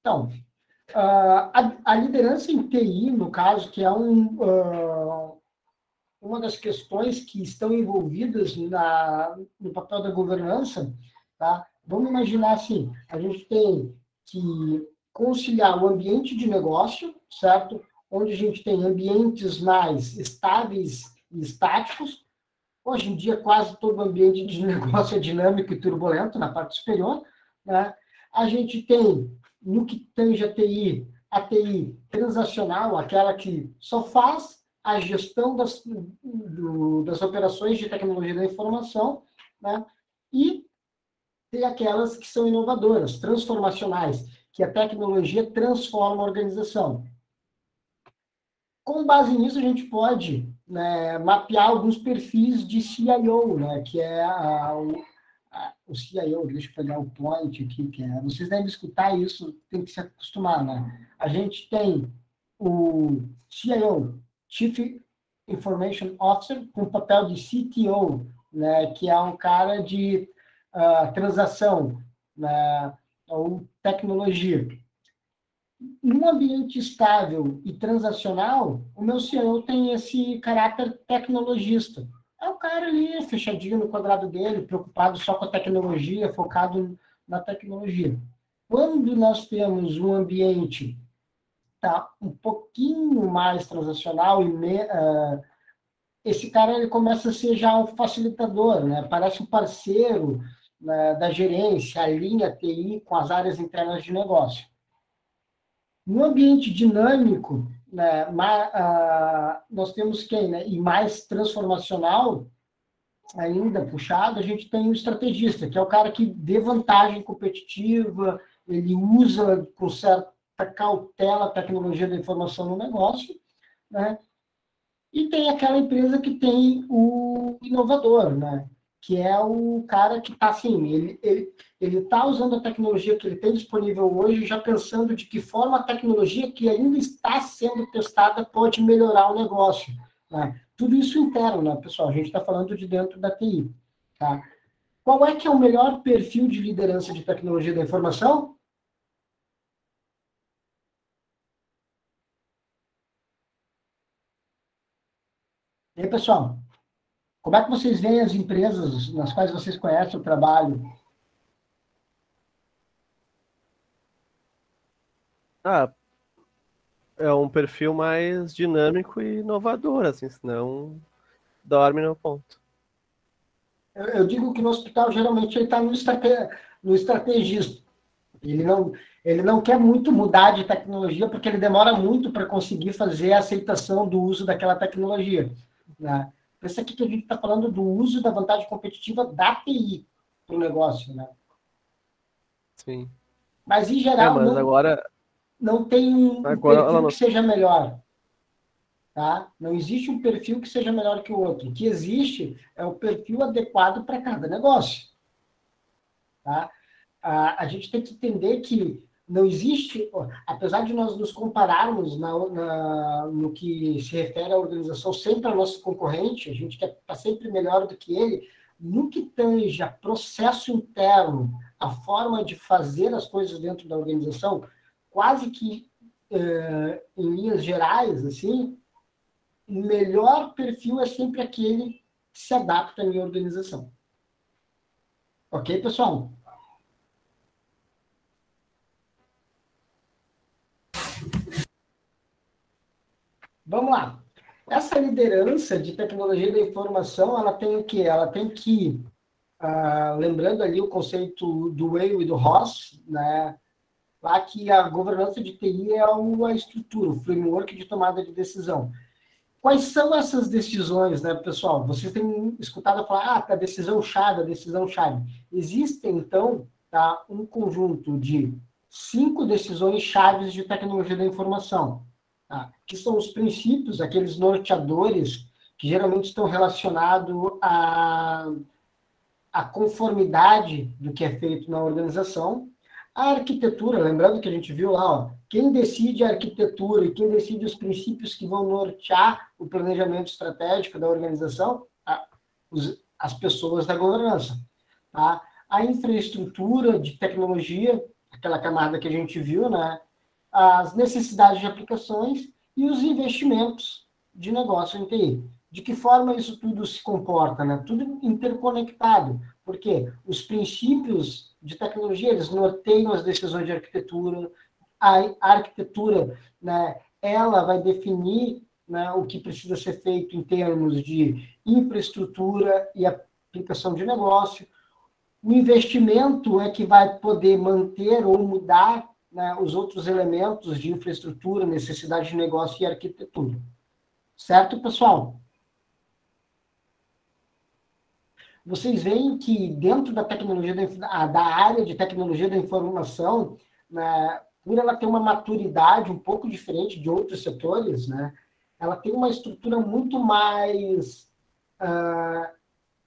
Então, a liderança em TI, no caso, que é uma das questões que estão envolvidas no papel da governança, tá? Vamos imaginar assim, a gente tem que conciliar o ambiente de negócio, certo? Onde a gente tem ambientes mais estáveis e estáticos. Hoje em dia, quase todo ambiente de negócio é dinâmico e turbulento, na parte superior, né? A gente tem, no que tange a TI transacional, aquela que só faz, a gestão das operações de tecnologia da informação, né? E tem aquelas que são inovadoras, transformacionais, que a tecnologia transforma a organização. Com base nisso, a gente pode, né, mapear alguns perfis de CIO, né, que é o CIO, deixa eu pegar o point aqui, que é, vocês devem escutar isso, tem que se acostumar, né? A gente tem o CIO, Chief Information Officer, com o papel de CTO, né, que é um cara de transação, né, ou tecnologia. Num ambiente estável e transacional, o meu CEO tem esse caráter tecnologista. É o cara ali, fechadinho no quadrado dele, preocupado só com a tecnologia, focado na tecnologia. Quando nós temos um ambiente um pouquinho mais transacional, esse cara ele começa a ser já um facilitador, né? Parece um parceiro, né, da gerência, alinha a TI com as áreas internas de negócio. No ambiente dinâmico, né, nós temos quem, né, e mais transformacional, ainda puxado, a gente tem o estrategista, que é o cara que dê vantagem competitiva, ele usa com certa cautela a tecnologia da informação no negócio, né? E tem aquela empresa que tem o inovador, né? Que é o cara que está assim, ele está usando a tecnologia que ele tem disponível hoje, já pensando de que forma a tecnologia que ainda está sendo testada pode melhorar o negócio, né? Tudo isso interno, né, pessoal? A gente está falando de dentro da TI. Tá? Qual é que é o melhor perfil de liderança de tecnologia da informação? E aí, pessoal? Como é que vocês veem as empresas nas quais vocês conhecem o trabalho? Ah, é um perfil mais dinâmico e inovador, assim, senão dorme no ponto. Eu digo que no hospital, geralmente, ele está no estrategista. Ele não quer muito mudar de tecnologia, porque ele demora muito para conseguir fazer a aceitação do uso daquela tecnologia. Né? Pensa aqui que a gente está falando do uso da vantagem competitiva da TI para o negócio. Né? Sim. Mas, em geral, Mas agora não tem um perfil que seja melhor. Tá? Não existe um perfil que seja melhor que o outro. O que existe é o perfil adequado para cada negócio. Tá? A gente tem que entender que não existe, apesar de nós nos compararmos no que se refere à organização sempre ao nosso concorrente, a gente quer estar sempre melhor do que ele, no que tange a processo interno, a forma de fazer as coisas dentro da organização, quase que em linhas gerais, assim, o melhor perfil é sempre aquele que se adapta à minha organização. Ok, pessoal? Vamos lá. Essa liderança de tecnologia da informação, ela tem o quê? Ela tem que, lembrando ali o conceito do Weil e do Ross, né? Lá que a governança de TI é a estrutura, o framework de tomada de decisão. Quais são essas decisões, né, pessoal? Vocês têm escutado falar, a decisão chave, a decisão chave. Existem, então, tá, um conjunto de 5 decisões chaves de tecnologia da informação, tá, que são os princípios, aqueles norteadores, que geralmente estão relacionados à conformidade do que é feito na organização. A arquitetura, lembrando que a gente viu lá, ó, quem decide a arquitetura e quem decide os princípios que vão nortear o planejamento estratégico da organização, as pessoas da governança. Tá? A infraestrutura de tecnologia, aquela camada que a gente viu, né? As necessidades de aplicações e os investimentos de negócio em TI. De que forma isso tudo se comporta? Né? Tudo interconectado. Porque os princípios de tecnologia, eles norteiam as decisões de arquitetura. A arquitetura, né, ela vai definir, né, o que precisa ser feito em termos de infraestrutura e aplicação de negócio. O investimento é que vai poder manter ou mudar, né, os outros elementos de infraestrutura, necessidade de negócio e arquitetura. Certo, pessoal? Vocês veem que dentro da tecnologia, da área de tecnologia da informação, né, por ela ter uma maturidade um pouco diferente de outros setores, né, ela tem uma estrutura muito mais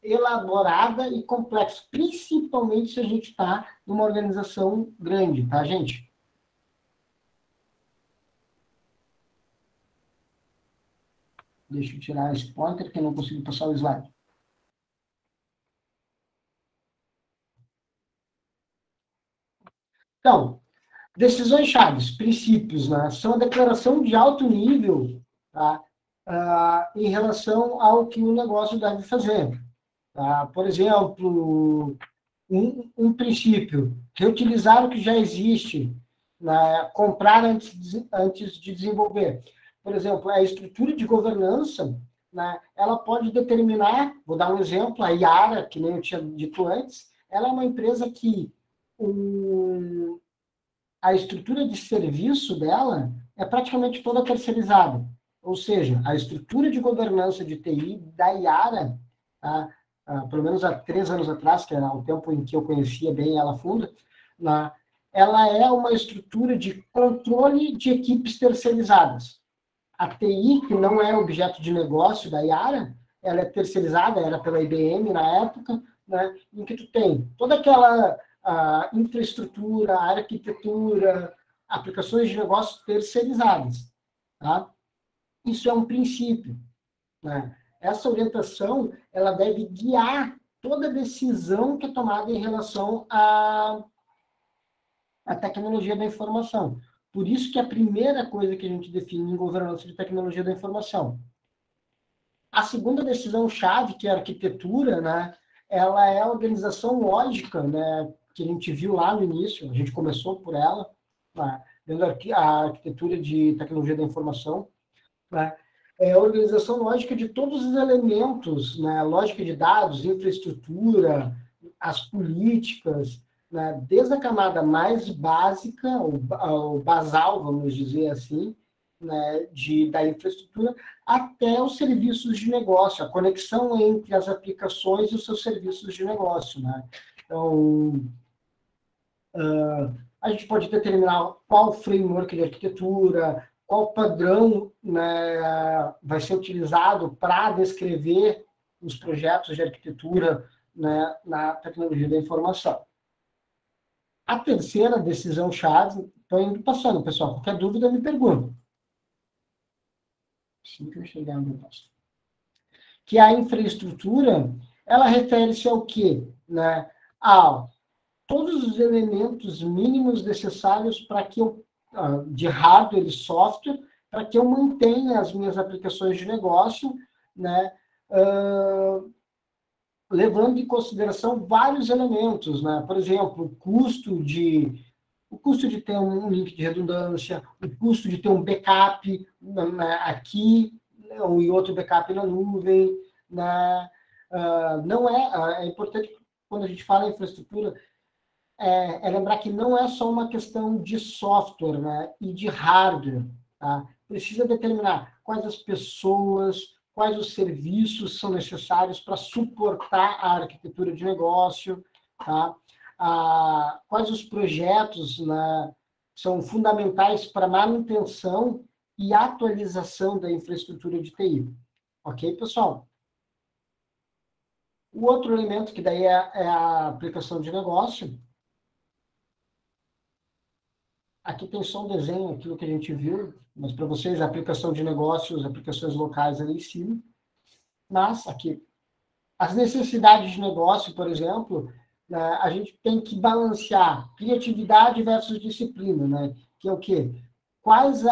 elaborada e complexa, principalmente se a gente está numa organização grande, tá, gente? Deixa eu tirar esse pointer, que eu não consigo passar o slide. Então, decisões chaves, princípios, né? São a declaração de alto nível, tá? Em relação ao que o negócio deve fazer. Tá? Por exemplo, um princípio, reutilizar o que já existe, né? Comprar antes de desenvolver. Por exemplo, a estrutura de governança, né? Ela pode determinar, vou dar um exemplo, a Yara, que nem eu tinha dito antes, ela é uma empresa que a estrutura de serviço dela é praticamente toda terceirizada. Ou seja, a estrutura de governança de TI da Yara, tá? Pelo menos há 3 anos atrás, que era o tempo em que eu conhecia bem ela funda, ela é uma estrutura de controle de equipes terceirizadas. A TI, que não é objeto de negócio da Yara, ela é terceirizada, era pela IBM na época, né, em que tu tem toda aquela infraestrutura, arquitetura, aplicações de negócio terceirizadas. Tá? Isso é um princípio. Né? Essa orientação ela deve guiar toda decisão que é tomada em relação à tecnologia da informação. Por isso que a primeira coisa que a gente define em governança de tecnologia da informação. A segunda decisão-chave, que é a arquitetura, né, ela é a organização lógica, né, que a gente viu lá no início, a gente começou por ela, né, dentro da arquitetura de tecnologia da informação, né, é a organização lógica de todos os elementos, né, lógica de dados, infraestrutura, as políticas, né, desde a camada mais básica, ou basal, vamos dizer assim, né, da infraestrutura, até os serviços de negócio, a conexão entre as aplicações e os seus serviços de negócio. Né? Então, a gente pode determinar qual framework de arquitetura, qual padrão, né, vai ser utilizado para descrever os projetos de arquitetura, né, na tecnologia da informação. A terceira decisão-chave, estou indo passando, pessoal, qualquer dúvida me pergunta. Assim que eu chegar no passo. Que a infraestrutura, ela refere-se ao quê? Né? A todos os elementos mínimos necessários para que eu, de hardware e software, para que eu mantenha as minhas aplicações de negócio, né, levando em consideração vários elementos, né? Por exemplo, o custo de ter um link de redundância, o custo de ter um backup, né, aqui, e outro backup na nuvem, né? Não é importante, quando a gente fala em infraestrutura, lembrar que não é só uma questão de software, né, e de hardware. Tá? Precisa determinar quais as pessoas, quais os serviços são necessários para suportar a arquitetura de negócio, tá? Quais os projetos, né, são fundamentais para manutenção e atualização da infraestrutura de TI. Ok, pessoal? O outro elemento que daí é a aplicação de negócio. Aqui tem só um desenho, aquilo que a gente viu, mas para vocês, a aplicação de negócios, aplicações locais ali em cima. Mas, aqui, as necessidades de negócio, por exemplo, né, a gente tem que balancear criatividade versus disciplina, né? Que é o quê? Quais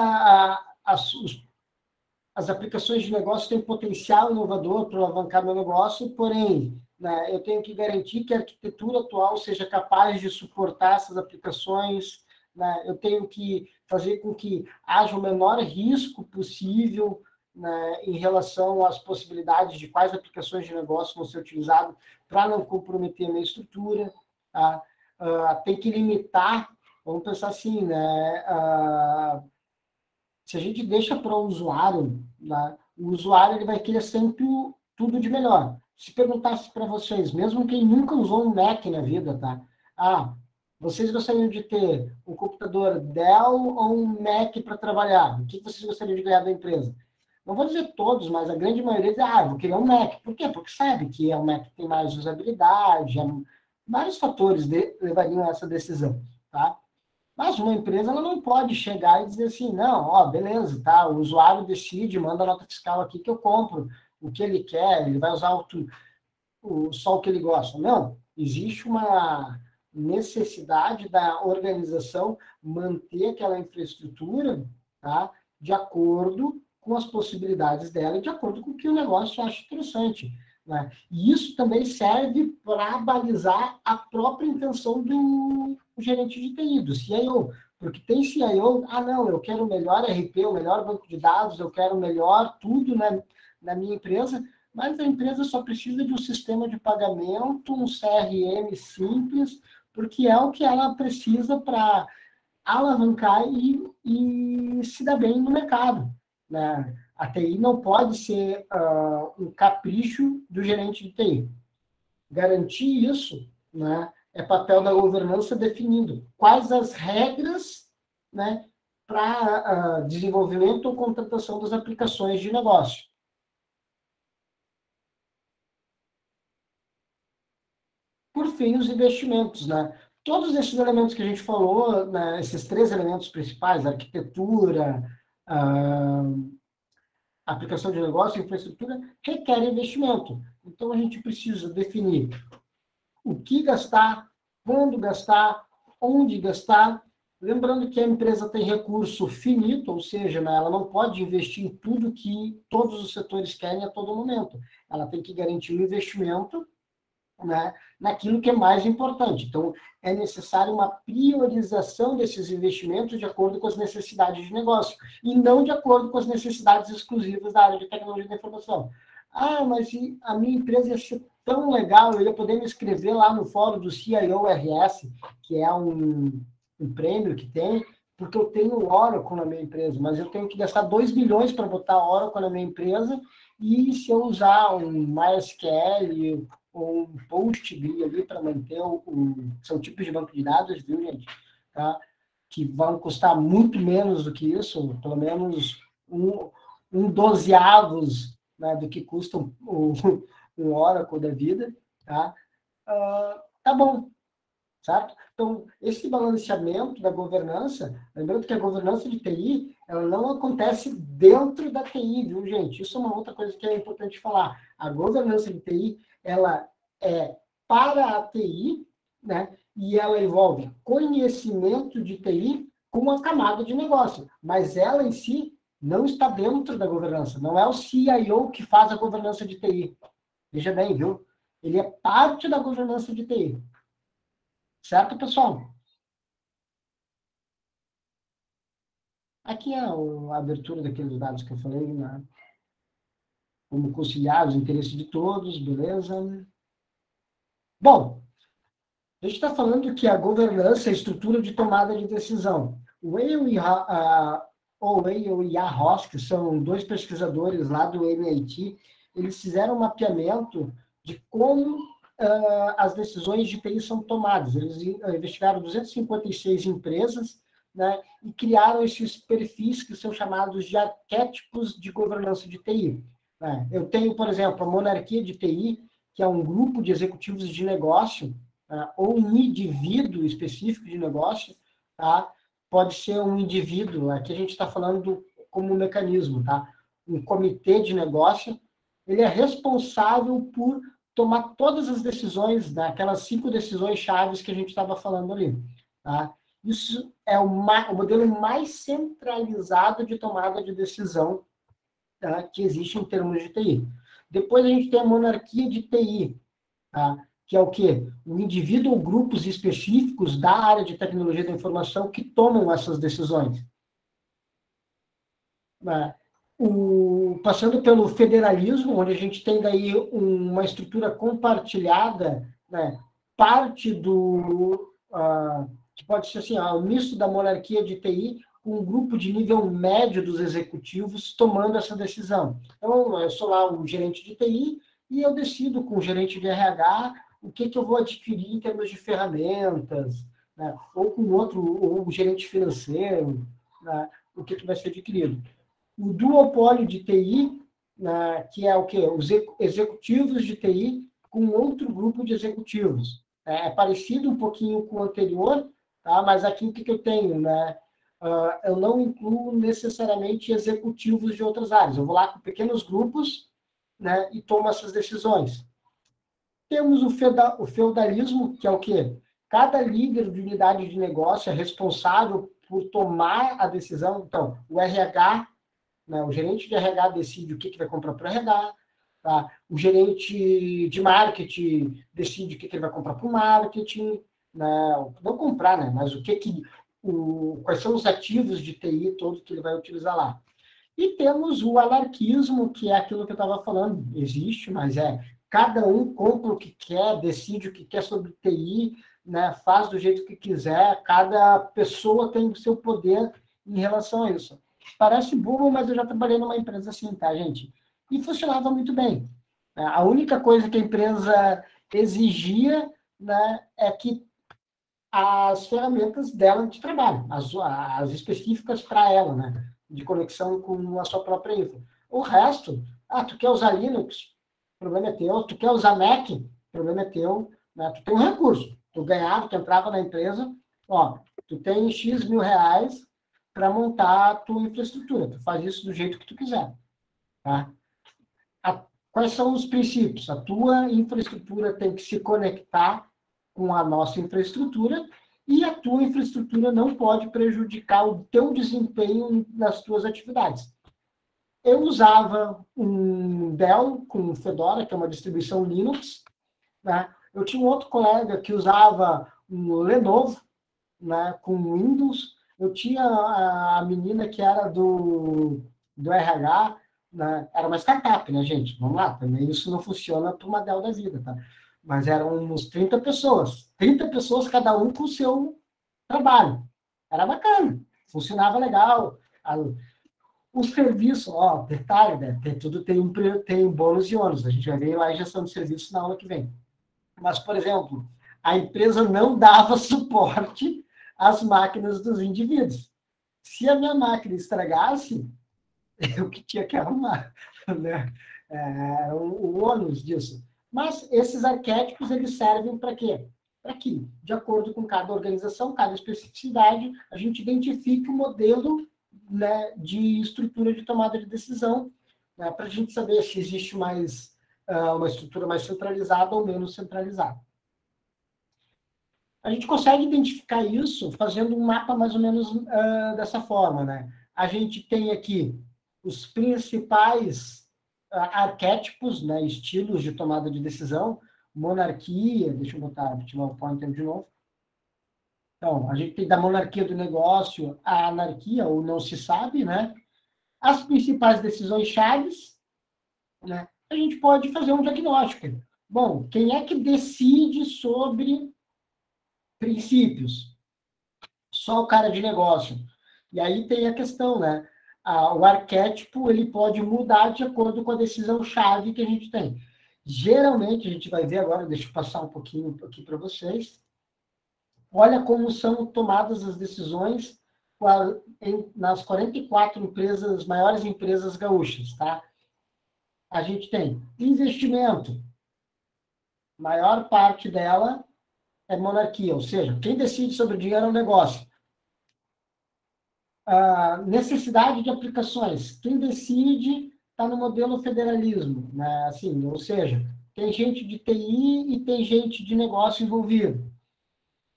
as aplicações de negócio têm potencial inovador para alavancar meu negócio, porém, né, eu tenho que garantir que a arquitetura atual seja capaz de suportar essas aplicações, né, eu tenho que fazer com que haja o menor risco possível, né, em relação às possibilidades de quais aplicações de negócio vão ser utilizadas para não comprometer a minha estrutura. Tá? Tem que limitar, vamos pensar assim, né, se a gente deixa para o usuário, né, O usuário ele vai querer sempre tudo de melhor. Se perguntasse para vocês, mesmo quem nunca usou um Mac na vida, tá? Vocês gostariam de ter um computador Dell ou um Mac para trabalhar? O que vocês gostariam de ganhar da empresa? Não vou dizer todos, mas a grande maioria diz, vou querer um Mac. Por quê? Porque sabe que o Mac tem mais usabilidade, vários fatores levariam a essa decisão, tá? Mas uma empresa ela não pode chegar e dizer assim, não, beleza, tá? O usuário decide, manda a nota fiscal aqui que eu compro o que ele quer, ele vai usar só o que ele gosta. Não, existe uma necessidade da organização manter aquela infraestrutura, tá? De acordo com as possibilidades dela e de acordo com o que o negócio acha interessante. Né? E isso também serve para balizar a própria intenção do gerente de TI, do CIO. Porque tem CIO, não, eu quero o melhor RP, o melhor banco de dados, eu quero o melhor tudo na minha empresa, mas a empresa só precisa de um sistema de pagamento, um CRM simples, porque é o que ela precisa para alavancar e se dar bem no mercado. Né? A TI não pode ser um capricho do gerente de TI. Garantir isso, né, é papel da governança definindo quais as regras, né, para desenvolvimento ou contratação das aplicações de negócio. Por fim, os investimentos, né? Todos esses elementos que a gente falou, né, esses 3 elementos principais, arquitetura, aplicação de negócio, infraestrutura, requerem investimento. Então, a gente precisa definir o que gastar, quando gastar, onde gastar. Lembrando que a empresa tem recurso finito, ou seja, né, ela não pode investir em tudo que todos os setores querem a todo momento. Ela tem que garantir o investimento, né, naquilo que é mais importante. Então, é necessário uma priorização desses investimentos de acordo com as necessidades de negócio, e não de acordo com as necessidades exclusivas da área de tecnologia da informação. Mas a minha empresa ia ser tão legal, eu ia poder me inscrever lá no fórum do CIO-RS, que é um prêmio que tem, porque eu tenho Oracle na minha empresa, mas eu tenho que gastar 2 milhões para botar Oracle na minha empresa, e se eu usar um MySQL ou um Postgre ali para manter são tipos de banco de dados, viu, gente? Tá? Que vão custar muito menos do que isso, pelo menos um dozeavos, né, do que custa um Oracle da vida, tá? Tá bom, certo? Então, esse balanceamento da governança, lembrando que a governança de TI, ela não acontece dentro da TI, viu, gente? Isso é uma outra coisa que é importante falar. A governança de TI, ela é para a TI, né? E ela envolve conhecimento de TI com uma camada de negócio, mas ela em si não está dentro da governança, não é o CIO que faz a governança de TI. Veja bem, viu? Ele é parte da governança de TI. Certo, pessoal? Aqui é a abertura daqueles dados que eu falei, né? Como conciliar os interesses de todos, beleza? Bom, a gente está falando que a governança é a estrutura de tomada de decisão. O Whale e a Ross, que são 2 pesquisadores lá do MIT, eles fizeram um mapeamento de como as decisões de TI são tomadas. Eles investigaram 256 empresas, né, e criaram esses perfis que são chamados de arquétipos de governança de TI. Né? Eu tenho, por exemplo, a monarquia de TI, que é um grupo de executivos de negócio, ou um indivíduo específico de negócio, tá? Pode ser um indivíduo, aqui a gente está falando como mecanismo, tá? Um comitê de negócio, ele é responsável por tomar todas as decisões, né? Aquelas 5 decisões chaves que a gente estava falando ali, tá? Isso é o modelo mais centralizado de tomada de decisão, tá? Que existe em termos de TI. Depois a gente tem a monarquia de TI, tá? Que é o quê? Um indivíduo ou grupos específicos da área de tecnologia da informação que tomam essas decisões. Passando pelo federalismo, onde a gente tem daí uma estrutura compartilhada, né? Parte que pode ser assim, o misto da monarquia de TI com um grupo de nível médio dos executivos tomando essa decisão. Então, eu sou lá o gerente de TI e eu decido com o gerente de RH o que eu vou adquirir em termos de ferramentas, né? Ou com ou o gerente financeiro, né? O que vai ser adquirido. O duopólio de TI, né? Que é o quê? Os executivos de TI com outro grupo de executivos. É parecido um pouquinho com o anterior, tá? Mas aqui o que eu tenho, né? Eu não incluo necessariamente executivos de outras áreas. Eu vou lá com pequenos grupos, né? E tomo essas decisões. Temos o feudalismo, que é o quê? Cada líder de unidade de negócio é responsável por tomar a decisão. Então, o RH, né, o gerente de RH decide o que vai comprar para o RH, tá? O gerente de marketing decide o que ele vai comprar para o marketing, né? Não comprar, né? Mas quais são os ativos de TI todos que ele vai utilizar lá. E temos o anarquismo, que é aquilo que eu estava falando, existe, mas cada um compra o que quer, decide o que quer sobre TI, né, faz do jeito que quiser, cada pessoa tem o seu poder em relação a isso. Parece bobo, mas eu já trabalhei numa empresa assim, tá, gente? E funcionava muito bem. A única coisa que a empresa exigia, né, é que as ferramentas dela de trabalho, as específicas para ela, né, de conexão com a sua própria infra. O resto, tu quer usar Linux? O problema é teu. Tu quer usar Mac? O problema é teu. Né? Tu tem um recurso. Tu ganhava, tu entrava na empresa, tu tem X mil reais para montar a tua infraestrutura. Tu faz isso do jeito que tu quiser. Tá? Quais são os princípios? A tua infraestrutura tem que se conectar com a nossa infraestrutura e a tua infraestrutura não pode prejudicar o teu desempenho nas tuas atividades. Eu usava um Dell com Fedora, que é uma distribuição Linux, né? Eu tinha um outro colega que usava um Lenovo, né, com Windows. Eu tinha a menina que era do RH, né? Era uma startup, né, gente? Vamos lá, também isso não funciona para uma Dell da vida, tá? Mas eram uns 30 pessoas. 30 pessoas, cada um com o seu trabalho. Era bacana, funcionava legal. O serviço, detalhe, né? Tudo tem bônus e ônus. A gente vai ver lá a gestão de serviço na aula que vem. Mas, por exemplo, a empresa não dava suporte às máquinas dos indivíduos. Se a minha máquina estragasse, eu que tinha que arrumar, né? O ônus disso. Mas esses arquétipos, eles servem para quê? Para que, de acordo com cada organização, cada especificidade, a gente identifique o modelo, né, de estrutura de tomada de decisão, né, para a gente saber se existe uma estrutura mais centralizada ou menos centralizada. A gente consegue identificar isso fazendo um mapa mais ou menos dessa forma, né? A gente tem aqui os principais arquétipos, né, estilos de tomada de decisão, monarquia, deixa eu tirar o pointer de novo. Então, a gente tem da monarquia do negócio à anarquia, ou não se sabe, né? As principais decisões chaves, né? A gente pode fazer um diagnóstico. Bom, quem é que decide sobre princípios? Só o cara de negócio. E aí tem a questão, né? O arquétipo, ele pode mudar de acordo com a decisão chave que a gente tem. Geralmente, a gente vai ver agora, deixa eu passar um pouquinho aqui para vocês. Olha como são tomadas as decisões nas 44 maiores empresas gaúchas, tá? A gente tem investimento. Maior parte dela é monarquia, ou seja, quem decide sobre o dinheiro é o negócio. Necessidade de aplicações. Quem decide está no modelo federalismo, né? Assim, ou seja, tem gente de TI e tem gente de negócio envolvido.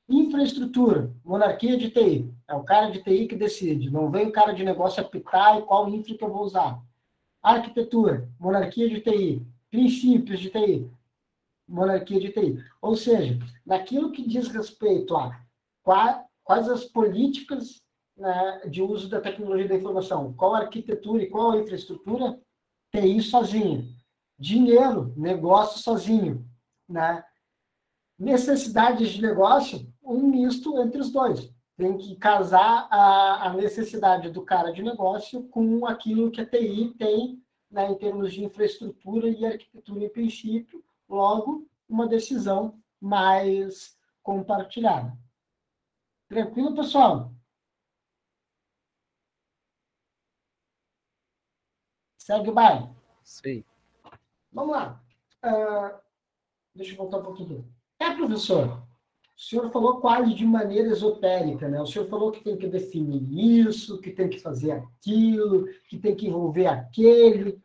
Infraestrutura, monarquia de TI. É o cara de TI que decide. Não vem o cara de negócio apitar e qual infra que eu vou usar. Arquitetura, monarquia de TI. Princípios de TI, monarquia de TI. Ou seja, naquilo que diz respeito a quais as políticas, né, de uso da tecnologia da informação, qual a arquitetura e qual a infraestrutura, TI sozinho. Dinheiro, negócio sozinho. Né? Necessidades de negócio, um misto entre os dois. tem que casar a necessidade do cara de negócio com aquilo que a TI tem, né, em termos de infraestrutura e arquitetura em princípio, logo, uma decisão mais compartilhada. Tranquilo, pessoal? Segue o baile. Sim. Vamos lá. Deixa eu voltar um pouquinho. Professor, o senhor falou quase de maneira esotérica, né? O senhor falou que tem que definir isso, que tem que fazer aquilo, que tem que envolver aquele.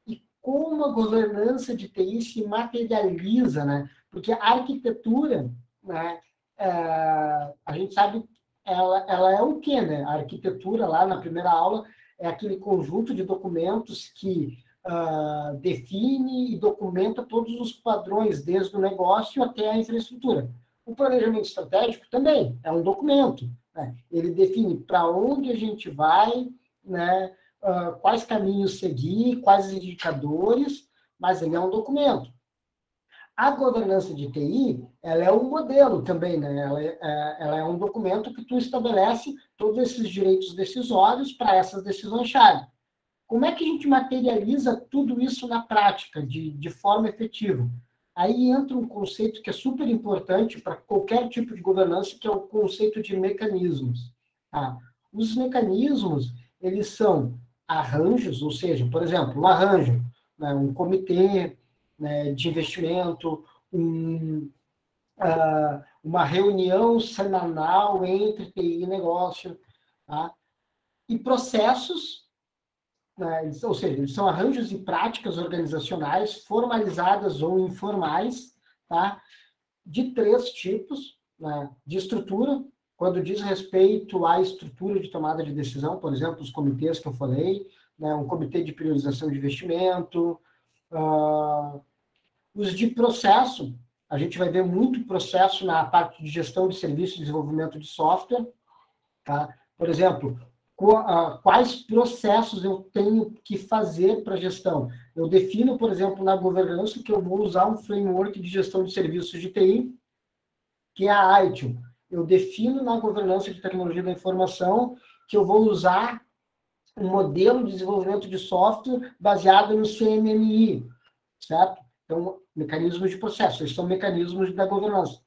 E como a governança de TI se materializa, né? Porque a arquitetura, né, a gente sabe, ela é o quê, né? A arquitetura, lá na primeira aula, é aquele conjunto de documentos que define e documenta todos os padrões, desde o negócio até a infraestrutura. O planejamento estratégico também é um documento, né? Ele define para onde a gente vai, né? Quais caminhos seguir, quais indicadores, mas ele é um documento. A governança de TI, ela é um modelo também, né? Ela é um documento que tu estabelece todos esses direitos decisórios para essas decisões-chave. Como é que a gente materializa tudo isso na prática, de forma efetiva? Aí entra um conceito que é super importante para qualquer tipo de governança, que é o conceito de mecanismos. Tá? Os mecanismos, eles são arranjos, ou seja, por exemplo, um arranjo, né, um comitê, né, de investimento, uma reunião semanal entre TI e negócio, tá? E processos, né, ou seja, eles são arranjos e práticas organizacionais formalizadas ou informais, tá? De 3 tipos, né, de estrutura, quando diz respeito à estrutura de tomada de decisão, por exemplo, os comitês que eu falei, né, um comitê de priorização de investimento, os de processo, a gente vai ver muito processo na parte de gestão de serviços e desenvolvimento de software, tá? Por exemplo, quais processos eu tenho que fazer para gestão. Eu defino, por exemplo, na governança que eu vou usar um framework de gestão de serviços de TI, que é a ITIL. Eu defino na governança de tecnologia da informação que eu vou usar um modelo de desenvolvimento de software baseado no CMMI, certo? Então, mecanismos de processo, esses são mecanismos da governança.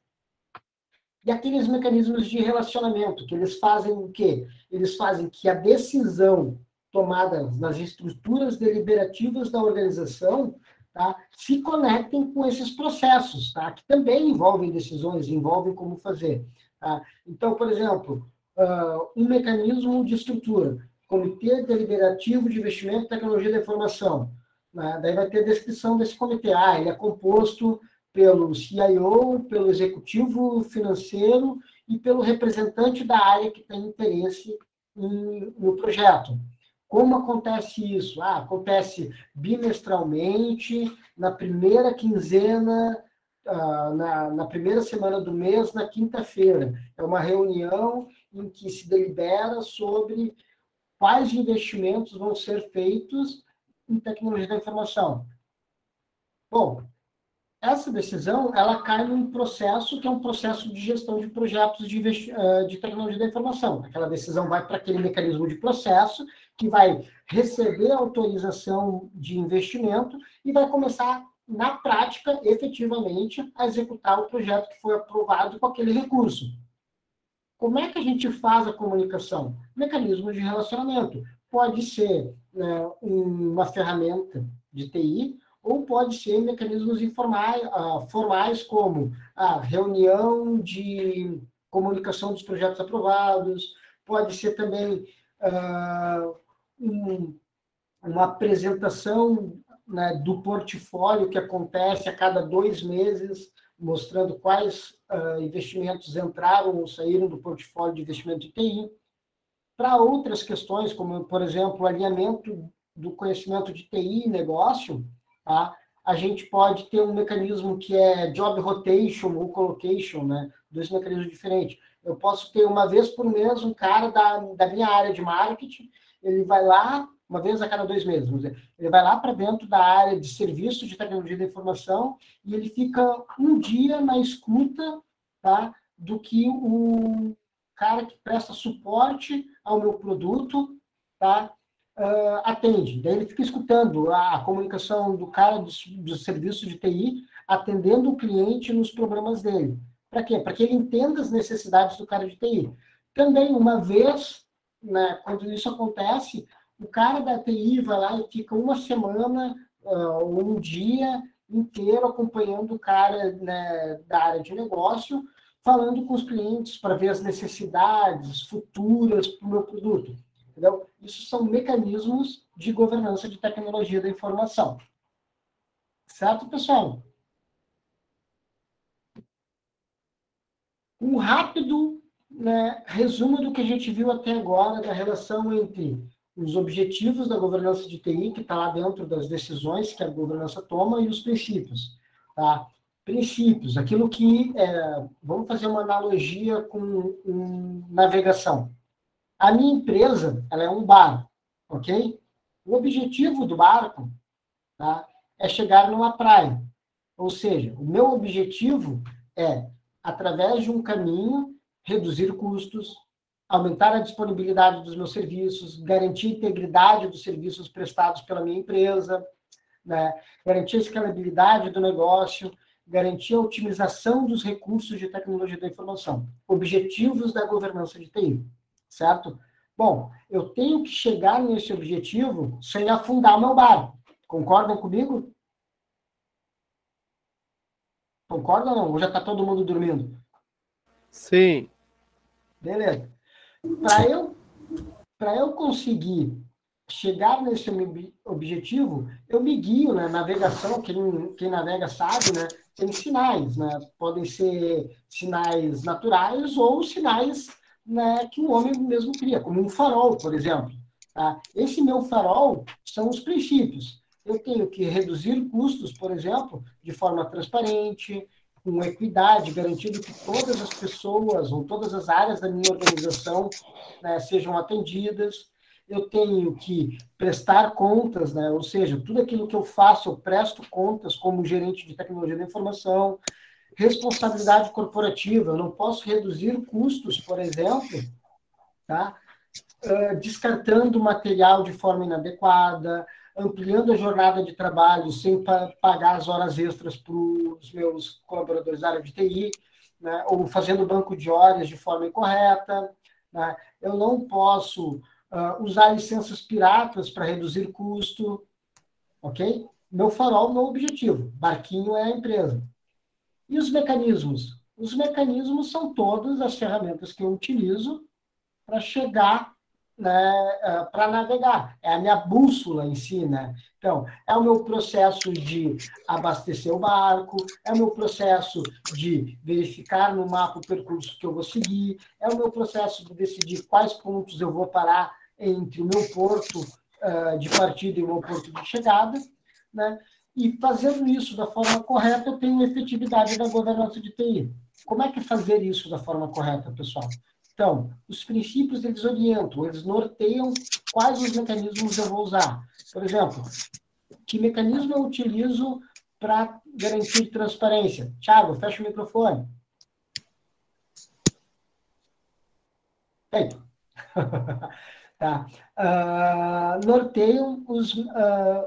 E aqueles mecanismos de relacionamento, que eles fazem o quê? Eles fazem que a decisão tomada nas estruturas deliberativas da organização, tá, se conectem com esses processos, tá, que também envolvem decisões, envolvem como fazer. Tá? Então, por exemplo, um mecanismo de estrutura, Comitê Deliberativo de Investimento e Tecnologia da Informação. Né? Daí vai ter a descrição desse comitê. Ele é composto pelo CIO, pelo executivo financeiro e pelo representante da área que tem interesse no projeto. Como acontece isso? Acontece bimestralmente, na primeira quinzena, na primeira semana do mês, na quinta-feira. É uma reunião em que se delibera sobre quais investimentos vão ser feitos em tecnologia da informação. Bom, essa decisão, ela cai num processo que é um processo de gestão de projetos de tecnologia da informação. Aquela decisão vai para aquele mecanismo de processo que vai receber autorização de investimento e vai começar, na prática, efetivamente, a executar o projeto que foi aprovado com aquele recurso. Como é que a gente faz a comunicação? Mecanismos de relacionamento. Pode ser, né, uma ferramenta de TI, ou pode ser mecanismos formais, como a reunião de comunicação dos projetos aprovados, pode ser também uma apresentação, né, do portfólio que acontece a cada 2 meses, mostrando quais investimentos entraram ou saíram do portfólio de investimento de TI. Para outras questões, como, por exemplo, o alinhamento do conhecimento de TI e negócio, tá? A gente pode ter um mecanismo que é job rotation ou collocation, né? 2 mecanismos diferentes. Eu posso ter uma vez por mês um cara da minha área de marketing, ele vai lá, uma vez a cada 2 meses, vamos dizer, ele vai lá para dentro da área de serviços de tecnologia da informação e ele fica um dia na escuta, tá, do que cara que presta suporte ao meu produto, tá? Atende. Daí ele fica escutando a comunicação do cara do serviço de TI, atendendo o cliente nos problemas dele. Para quê? Para que ele entenda as necessidades do cara de TI. Também, uma vez, né, quando isso acontece, o cara da TI vai lá e fica uma semana ou um dia inteiro acompanhando o cara, né, da área de negócio, falando com os clientes para ver as necessidades futuras para o meu produto. Entendeu? Isso são mecanismos de governança de tecnologia da informação. Certo, pessoal? Um rápido, né, resumo do que a gente viu até agora da relação entre os objetivos da governança de TI, que está lá dentro das decisões que a governança toma, e os princípios. Tá? Princípios, aquilo que... vamos fazer uma analogia com navegação. A minha empresa, ela é um barco, ok? O objetivo do barco, tá, é chegar numa praia. Ou seja, o meu objetivo é, através de um caminho, reduzir custos, aumentar a disponibilidade dos meus serviços, garantir a integridade dos serviços prestados pela minha empresa, né, garantir a escalabilidade do negócio, garantir a otimização dos recursos de tecnologia da informação. Objetivos da governança de TI. Certo? Bom, eu tenho que chegar nesse objetivo sem afundar meu barco. Concordam comigo? Concordam ou não? Ou já está todo mundo dormindo? Sim. Beleza. Para eu conseguir chegar nesse objetivo, eu me guio, né? Navegação, quem navega sabe, né? Tem sinais, né? Podem ser sinais naturais ou sinais, né, que o homem mesmo cria, como um farol, por exemplo. Tá? Esse meu farol são os princípios. Eu tenho que reduzir custos, por exemplo, de forma transparente, com equidade, garantindo que todas as pessoas ou todas as áreas da minha organização, né, sejam atendidas. Eu tenho que prestar contas, né, ou seja, tudo aquilo que eu faço, eu presto contas como gerente de tecnologia da informação. Responsabilidade corporativa, eu não posso reduzir custos, por exemplo, tá? Descartando material de forma inadequada, ampliando a jornada de trabalho sem pagar as horas extras para os meus colaboradores da área de TI, né? Ou fazendo banco de horas de forma incorreta. Né? Eu não posso usar licenças piratas para reduzir custo, ok? Meu farol, meu objetivo. Barquinho é a empresa. E os mecanismos? Os mecanismos são todas as ferramentas que eu utilizo para chegar, né, para navegar. É a minha bússola em si, né? Então, é o meu processo de abastecer o barco, é o meu processo de verificar no mapa o percurso que eu vou seguir, é o meu processo de decidir quais pontos eu vou parar entre o meu porto de partida e o meu porto de chegada, né? E fazendo isso da forma correta, eu tenho efetividade da governança de TI. Como é que fazer isso da forma correta, pessoal? Então, os princípios, eles orientam, eles norteiam quais os mecanismos eu vou usar. Por exemplo, que mecanismo eu utilizo para garantir transparência? Thiago, fecha o microfone. Feito. Tá. Norteiam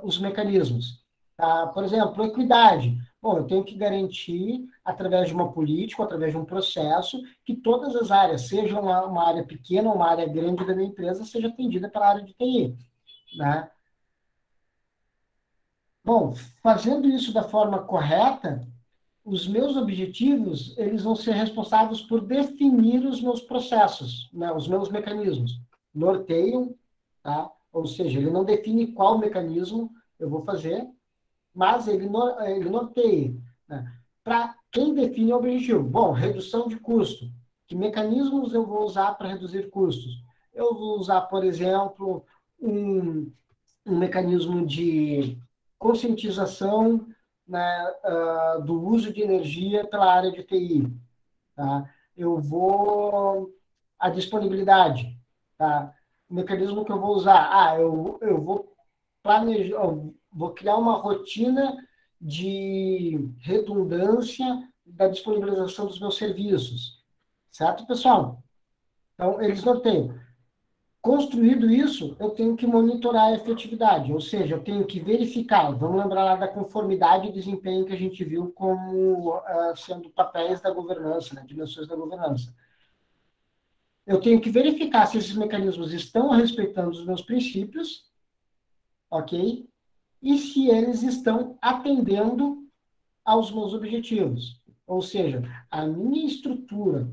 os mecanismos. Tá? Por exemplo, equidade. Bom, eu tenho que garantir, através de uma política, através de um processo, que todas as áreas, seja uma área pequena ou uma área grande da minha empresa, seja atendida pela área de TI. Né? Bom, fazendo isso da forma correta, os meus objetivos, eles vão ser responsáveis por definir os meus processos, né? Os meus mecanismos. Norteiam, tá? Ou seja, ele não define qual mecanismo eu vou fazer, mas ele norteia. Né? Para quem define o objetivo? Bom, redução de custo. Que mecanismos eu vou usar para reduzir custos? Eu vou usar, por exemplo, um mecanismo de conscientização, né, do uso de energia pela área de TI. Tá? A disponibilidade. Tá? O mecanismo que eu vou usar. Eu vou planejar, vou criar uma rotina de redundância da disponibilização dos meus serviços. Certo, pessoal? Então, eles norteiam. Construído isso, eu tenho que monitorar a efetividade, ou seja, eu tenho que verificar, vamos lembrar lá da conformidade e desempenho que a gente viu como sendo papéis da governança, né, dimensões da governança. Eu tenho que verificar se esses mecanismos estão respeitando os meus princípios, ok? E se eles estão atendendo aos meus objetivos. Ou seja, a minha estrutura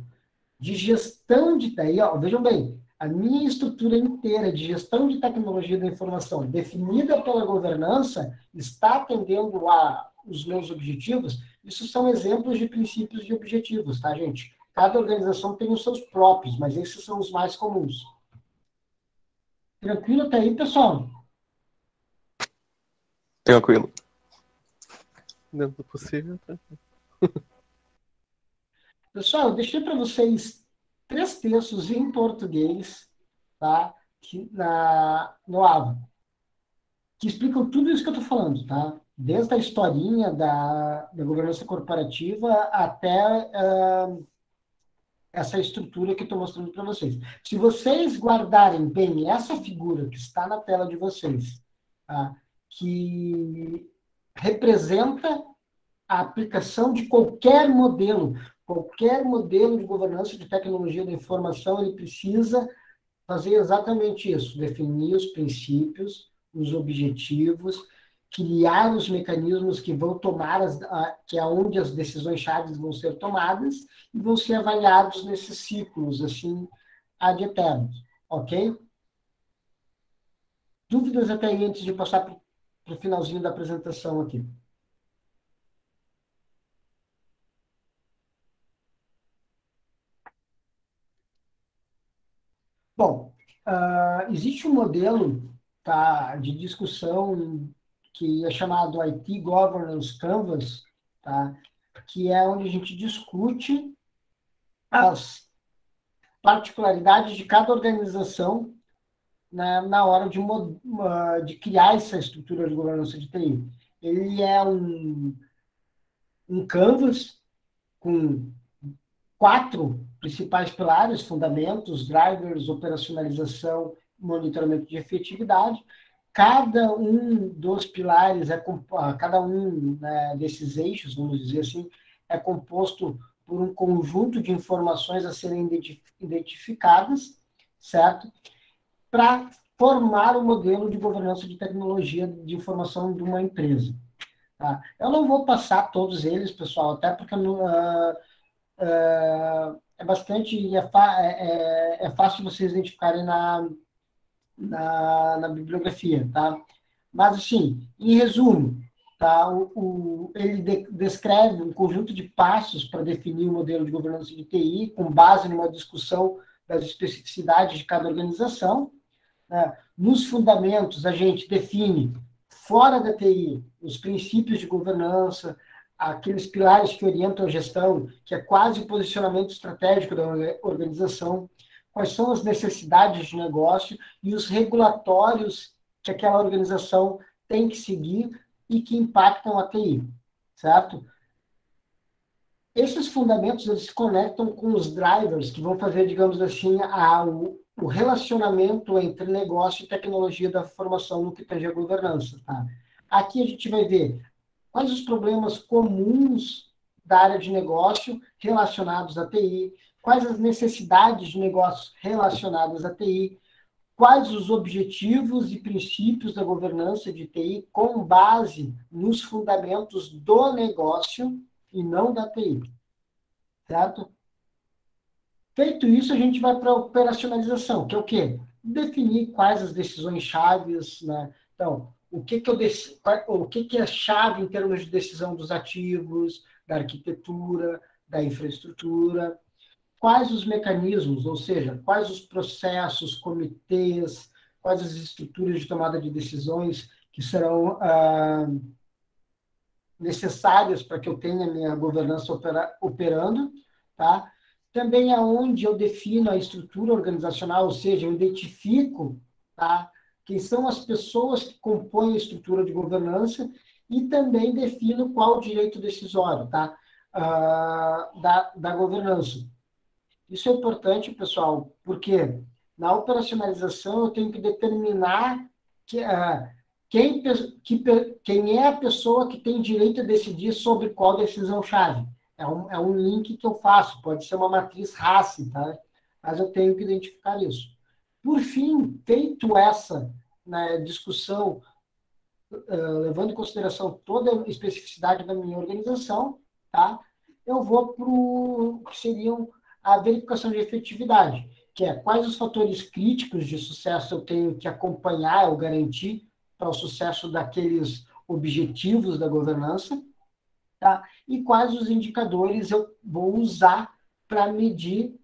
de gestão de TI, ó, vejam bem, a minha estrutura inteira de gestão de tecnologia da informação, definida pela governança, está atendendo os meus objetivos. Isso são exemplos de princípios e objetivos, tá, gente? Cada organização tem os seus próprios, mas esses são os mais comuns. Tranquilo até aí, pessoal? Tranquilo. Dentro do possível, tá? Pessoal, eu deixei para vocês 3 textos em português, tá? No AVA, que explicam tudo isso que eu estou falando, tá? Desde a historinha da governança corporativa até essa estrutura que eu estou mostrando para vocês. Se vocês guardarem bem essa figura que está na tela de vocês, tá? Que representa a aplicação de qualquer modelo de governança de tecnologia da informação, ele precisa fazer exatamente isso, definir os princípios, os objetivos, criar os mecanismos que vão tomar, que é onde as decisões chaves vão ser tomadas, e vão ser avaliados nesses ciclos, assim, ad eterno, ok? Dúvidas até aí antes de passar para o finalzinho da apresentação aqui? Bom, existe um modelo, tá, de discussão que é chamado IT Governance Canvas, tá, que é onde a gente discute as particularidades de cada organização, né, na hora de criar essa estrutura de governança de TI. Ele é um canvas com 4 principais pilares: fundamentos, drivers, operacionalização, monitoramento de efetividade. Cada um dos pilares, cada um, né, desses eixos, vamos dizer assim, é composto por um conjunto de informações a serem identificadas, certo? Para formar o modelo de governança de tecnologia de informação de uma empresa. Tá? Eu não vou passar todos eles, pessoal, até porque é bastante, é fácil vocês identificarem na bibliografia, tá? Mas, assim, em resumo, tá? Ele descreve um conjunto de passos para definir o modelo de governança de TI, com base numa discussão das especificidades de cada organização, né? Nos fundamentos, a gente define, fora da TI, os princípios de governança, aqueles pilares que orientam a gestão, que é quase o posicionamento estratégico da organização, quais são as necessidades de negócio e os regulatórios que aquela organização tem que seguir e que impactam a TI, certo? Esses fundamentos, eles se conectam com os drivers, que vão fazer, digamos assim, o relacionamento entre negócio e tecnologia da formação no que tange a governança. Tá? Aqui a gente vai ver quais os problemas comuns da área de negócio relacionados à TI, quais as necessidades de negócio relacionadas à TI, quais os objetivos e princípios da governança de TI com base nos fundamentos do negócio e não da TI, certo? Feito isso, a gente vai para a operacionalização, que é o quê? Definir quais as decisões chaves, né? Então, o que é chave em termos de decisão dos ativos, da arquitetura, da infraestrutura, quais os mecanismos, ou seja, quais os processos, comitês, quais as estruturas de tomada de decisões que serão necessárias para que eu tenha a minha governança operando, tá? Também é onde eu defino a estrutura organizacional, ou seja, eu identifico, tá, quem são as pessoas que compõem a estrutura de governança e também defino qual o direito decisório, tá, da governança. Isso é importante, pessoal, porque na operacionalização eu tenho que determinar que, quem é a pessoa que tem direito a decidir sobre qual decisão-chave. É um link que eu faço, pode ser uma matriz RACI, tá? Mas eu tenho que identificar isso. Por fim, feito essa, né, discussão, levando em consideração toda a especificidade da minha organização, tá? Eu vou para o que seriam a verificação de efetividade, que é quais os fatores críticos de sucesso eu tenho que acompanhar ou garantir para o sucesso daqueles objetivos da governança, tá? E quais os indicadores eu vou usar para medir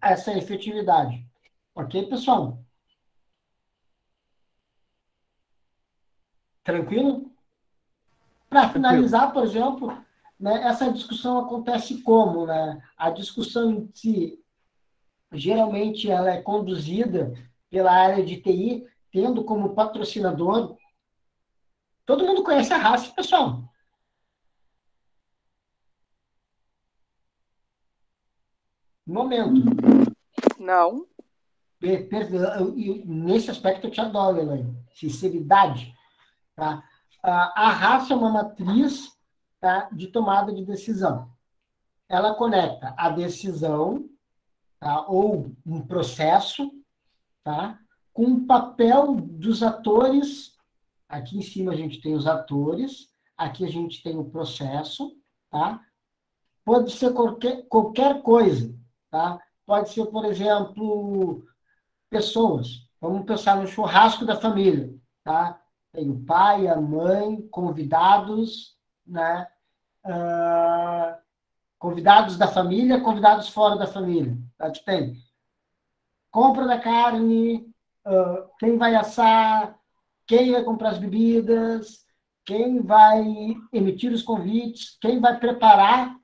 essa efetividade. Ok, pessoal? Tranquilo? Para Tranquilo. finalizar, por exemplo, né, essa discussão acontece como? Né? A discussão em si, geralmente, ela é conduzida pela área de TI, tendo como patrocinador. Todo mundo conhece a RACE, pessoal. Momento. Não. Nesse aspecto eu te adoro, Elaine. Sinceridade. Tá? A RACE é uma matriz, tá, de tomada de decisão. Ela conecta a decisão, tá, ou um processo, tá, com o papel dos atores. Aqui em cima a gente tem os atores, aqui a gente tem o processo, tá? Pode ser qualquer coisa, tá? Pode ser, por exemplo, pessoas. Vamos pensar no churrasco da família, tá? Tem o pai, a mãe, convidados, né? Convidados da família, convidados fora da família. Tá? Tem compra da carne, quem vai assar, quem vai comprar as bebidas, quem vai emitir os convites, quem vai preparar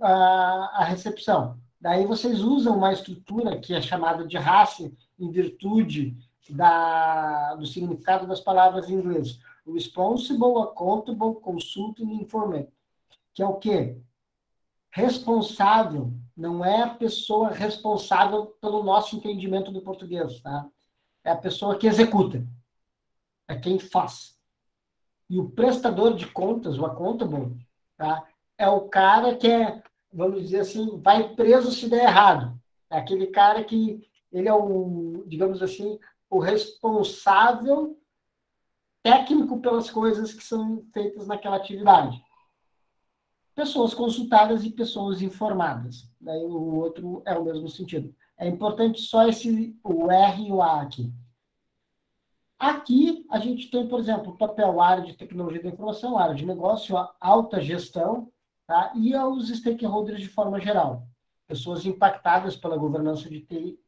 a recepção. Daí vocês usam uma estrutura que é chamada de RACE, em virtude do significado das palavras em inglês. Responsible, Accountable, Consulting e Informant. Que é o quê? Responsável não é a pessoa responsável pelo nosso entendimento do português, tá? É a pessoa que executa, é quem faz. E o prestador de contas, o accountable, tá? É o cara que vamos dizer assim, vai preso se der errado. É aquele cara que ele é digamos assim, o responsável técnico pelas coisas que são feitas naquela atividade. Pessoas consultadas e pessoas informadas. Daí o outro é o mesmo sentido. É importante só o R e o A aqui. Aqui a gente tem, por exemplo, o papel área de tecnologia da informação, área de negócio, a alta gestão, tá? E os stakeholders de forma geral, pessoas impactadas pela governança de TI.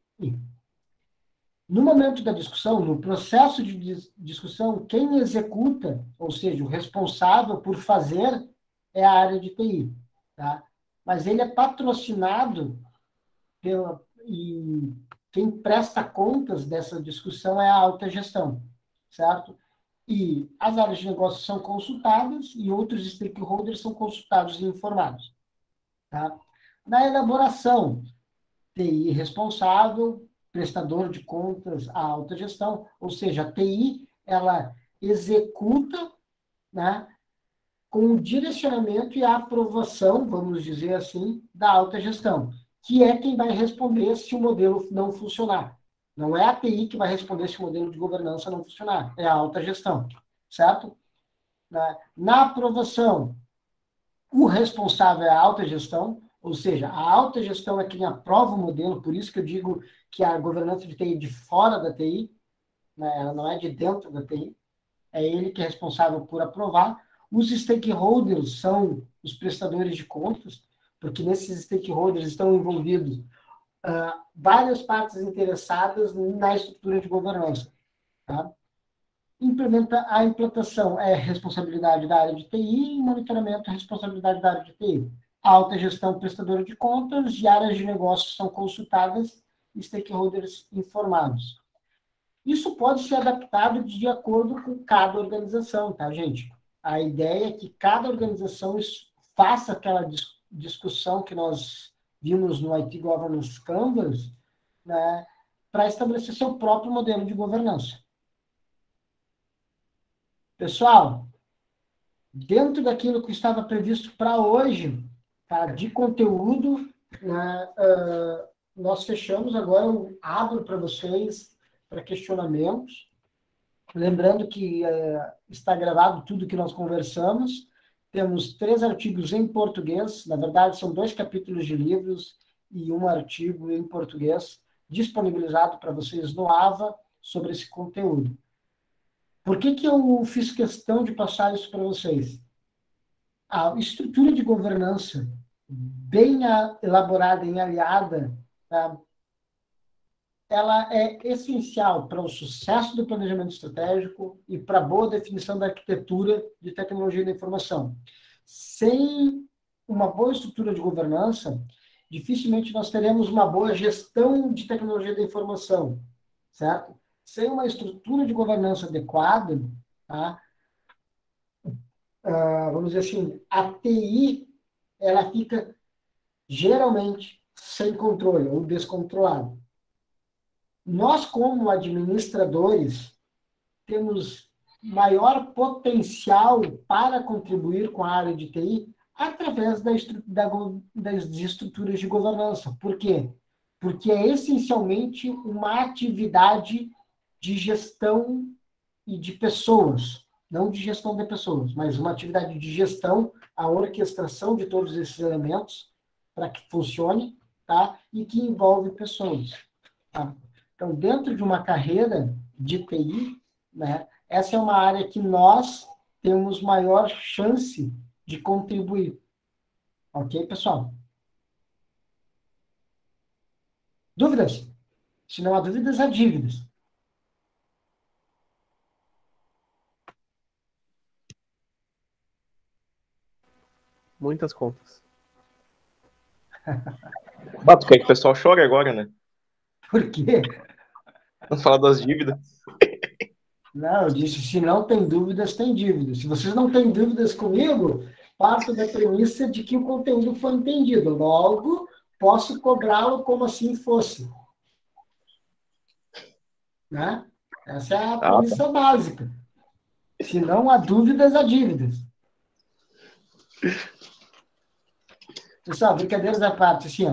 No momento da discussão, no processo de discussão, quem executa, ou seja, o responsável por fazer, é a área de TI. Tá? Mas ele é patrocinado e quem presta contas dessa discussão é a alta gestão, certo? E as áreas de negócio são consultadas e outros stakeholders são consultados e informados. Tá? Na elaboração, TI responsável, prestador de contas, a alta gestão, ou seja, a TI, ela executa, né, com o direcionamento e a aprovação, vamos dizer assim, da alta gestão, que é quem vai responder se o modelo não funcionar. Não é a TI que vai responder se o modelo de governança não funcionar, é a alta gestão, certo? Na aprovação, o responsável é a alta gestão, ou seja, a alta gestão é quem aprova o modelo, por isso que eu digo que a governança de TI é de fora da TI, né, ela não é de dentro da TI, é ele que é responsável por aprovar. Os stakeholders são os prestadores de contas, porque nesses stakeholders estão envolvidos várias partes interessadas na estrutura de governança. Tá? A implantação é responsabilidade da área de TI e monitoramento é responsabilidade da área de TI. A alta gestão, prestadora de contas e áreas de negócios são consultadas e stakeholders informados. Isso pode ser adaptado de acordo com cada organização, tá, gente? A ideia é que cada organização faça aquela discussão que nós vimos no IT Governance Canvas, né, para estabelecer seu próprio modelo de governança. Pessoal, dentro daquilo que estava previsto para hoje, tá, de conteúdo, né, nós fechamos. Agora eu abro para vocês, para questionamentos. Lembrando que está gravado tudo que nós conversamos. Temos 3 artigos em português, na verdade são 2 capítulos de livros e um artigo em português disponibilizado para vocês no AVA sobre esse conteúdo. Por que eu fiz questão de passar isso para vocês? A estrutura de governança bem elaborada e alinhada, tá? Ela é essencial para o sucesso do planejamento estratégico e para a boa definição da arquitetura de tecnologia da informação. Sem uma boa estrutura de governança, dificilmente nós teremos uma boa gestão de tecnologia da informação, certo? Sem uma estrutura de governança adequada, tá? Vamos dizer assim, a TI, ela fica geralmente sem controle ou descontrolada. Nós, como administradores, temos maior potencial para contribuir com a área de TI através das estruturas de governança. Por quê? Porque é essencialmente uma atividade de gestão e de pessoas, não de gestão de pessoas, mas uma atividade de gestão, a orquestração de todos esses elementos para que funcione, tá? E que envolve pessoas, tá? Então, dentro de uma carreira de TI, né, essa é uma área que nós temos maior chance de contribuir. Ok, pessoal? Dúvidas? Se não há dúvidas, há dívidas. Muitas contas. Bato, quer que o pessoal chore agora, né? Por quê? Vamos falar das dívidas. Não, eu disse, se não tem dúvidas, tem dívidas. Se vocês não têm dúvidas comigo, parto da premissa de que o conteúdo foi entendido. Logo, posso cobrá-lo como assim fosse. Né? Essa é a premissa básica. Se não há dúvidas, há dívidas. Pessoal, brincadeiras à parte, assim,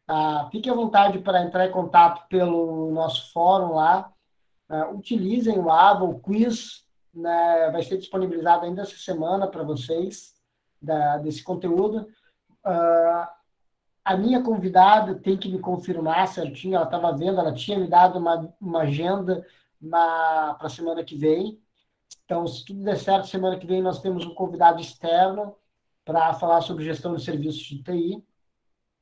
ó, fique à vontade para entrar em contato pelo nosso fórum lá. Utilizem o AVA, o quiz, né, vai ser disponibilizado ainda essa semana para vocês, desse conteúdo. A minha convidada tem que me confirmar certinho, ela estava vendo, ela tinha me dado uma agenda para a semana que vem. Então, se tudo der certo, semana que vem nós temos um convidado externo para falar sobre gestão de serviços de TI,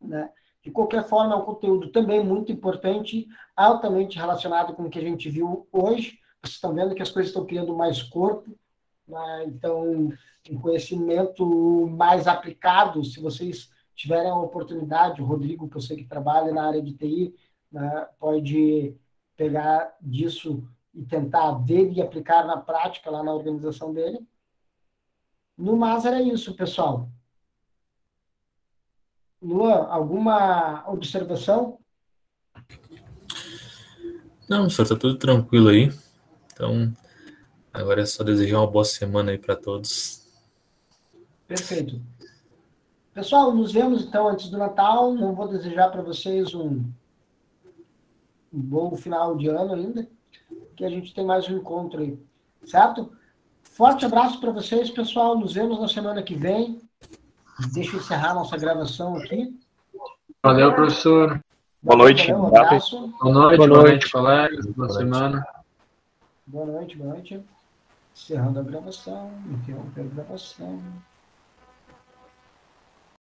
né? De qualquer forma, é um conteúdo também muito importante, altamente relacionado com o que a gente viu hoje. Vocês estão vendo que as coisas estão criando mais corpo, né? Então, um conhecimento mais aplicado, se vocês tiverem a oportunidade, o Rodrigo, que eu sei que trabalha na área de TI, né, pode pegar disso e tentar ver e aplicar na prática lá na organização dele. No mais, era isso, pessoal. Luan, alguma observação? Não, senhor, tá tudo tranquilo aí. Então, agora é só desejar uma boa semana aí para todos. Perfeito. Pessoal, nos vemos então antes do Natal. Não vou desejar para vocês um bom final de ano ainda, que a gente tem mais um encontro aí, certo? Forte abraço para vocês, pessoal. Nos vemos na semana que vem. Deixa eu encerrar nossa gravação aqui. Valeu, professor. Boa noite. Valeu, um abraço. Boa noite, colegas. Boa semana. Boa noite. Encerrando a gravação. Interromper a gravação.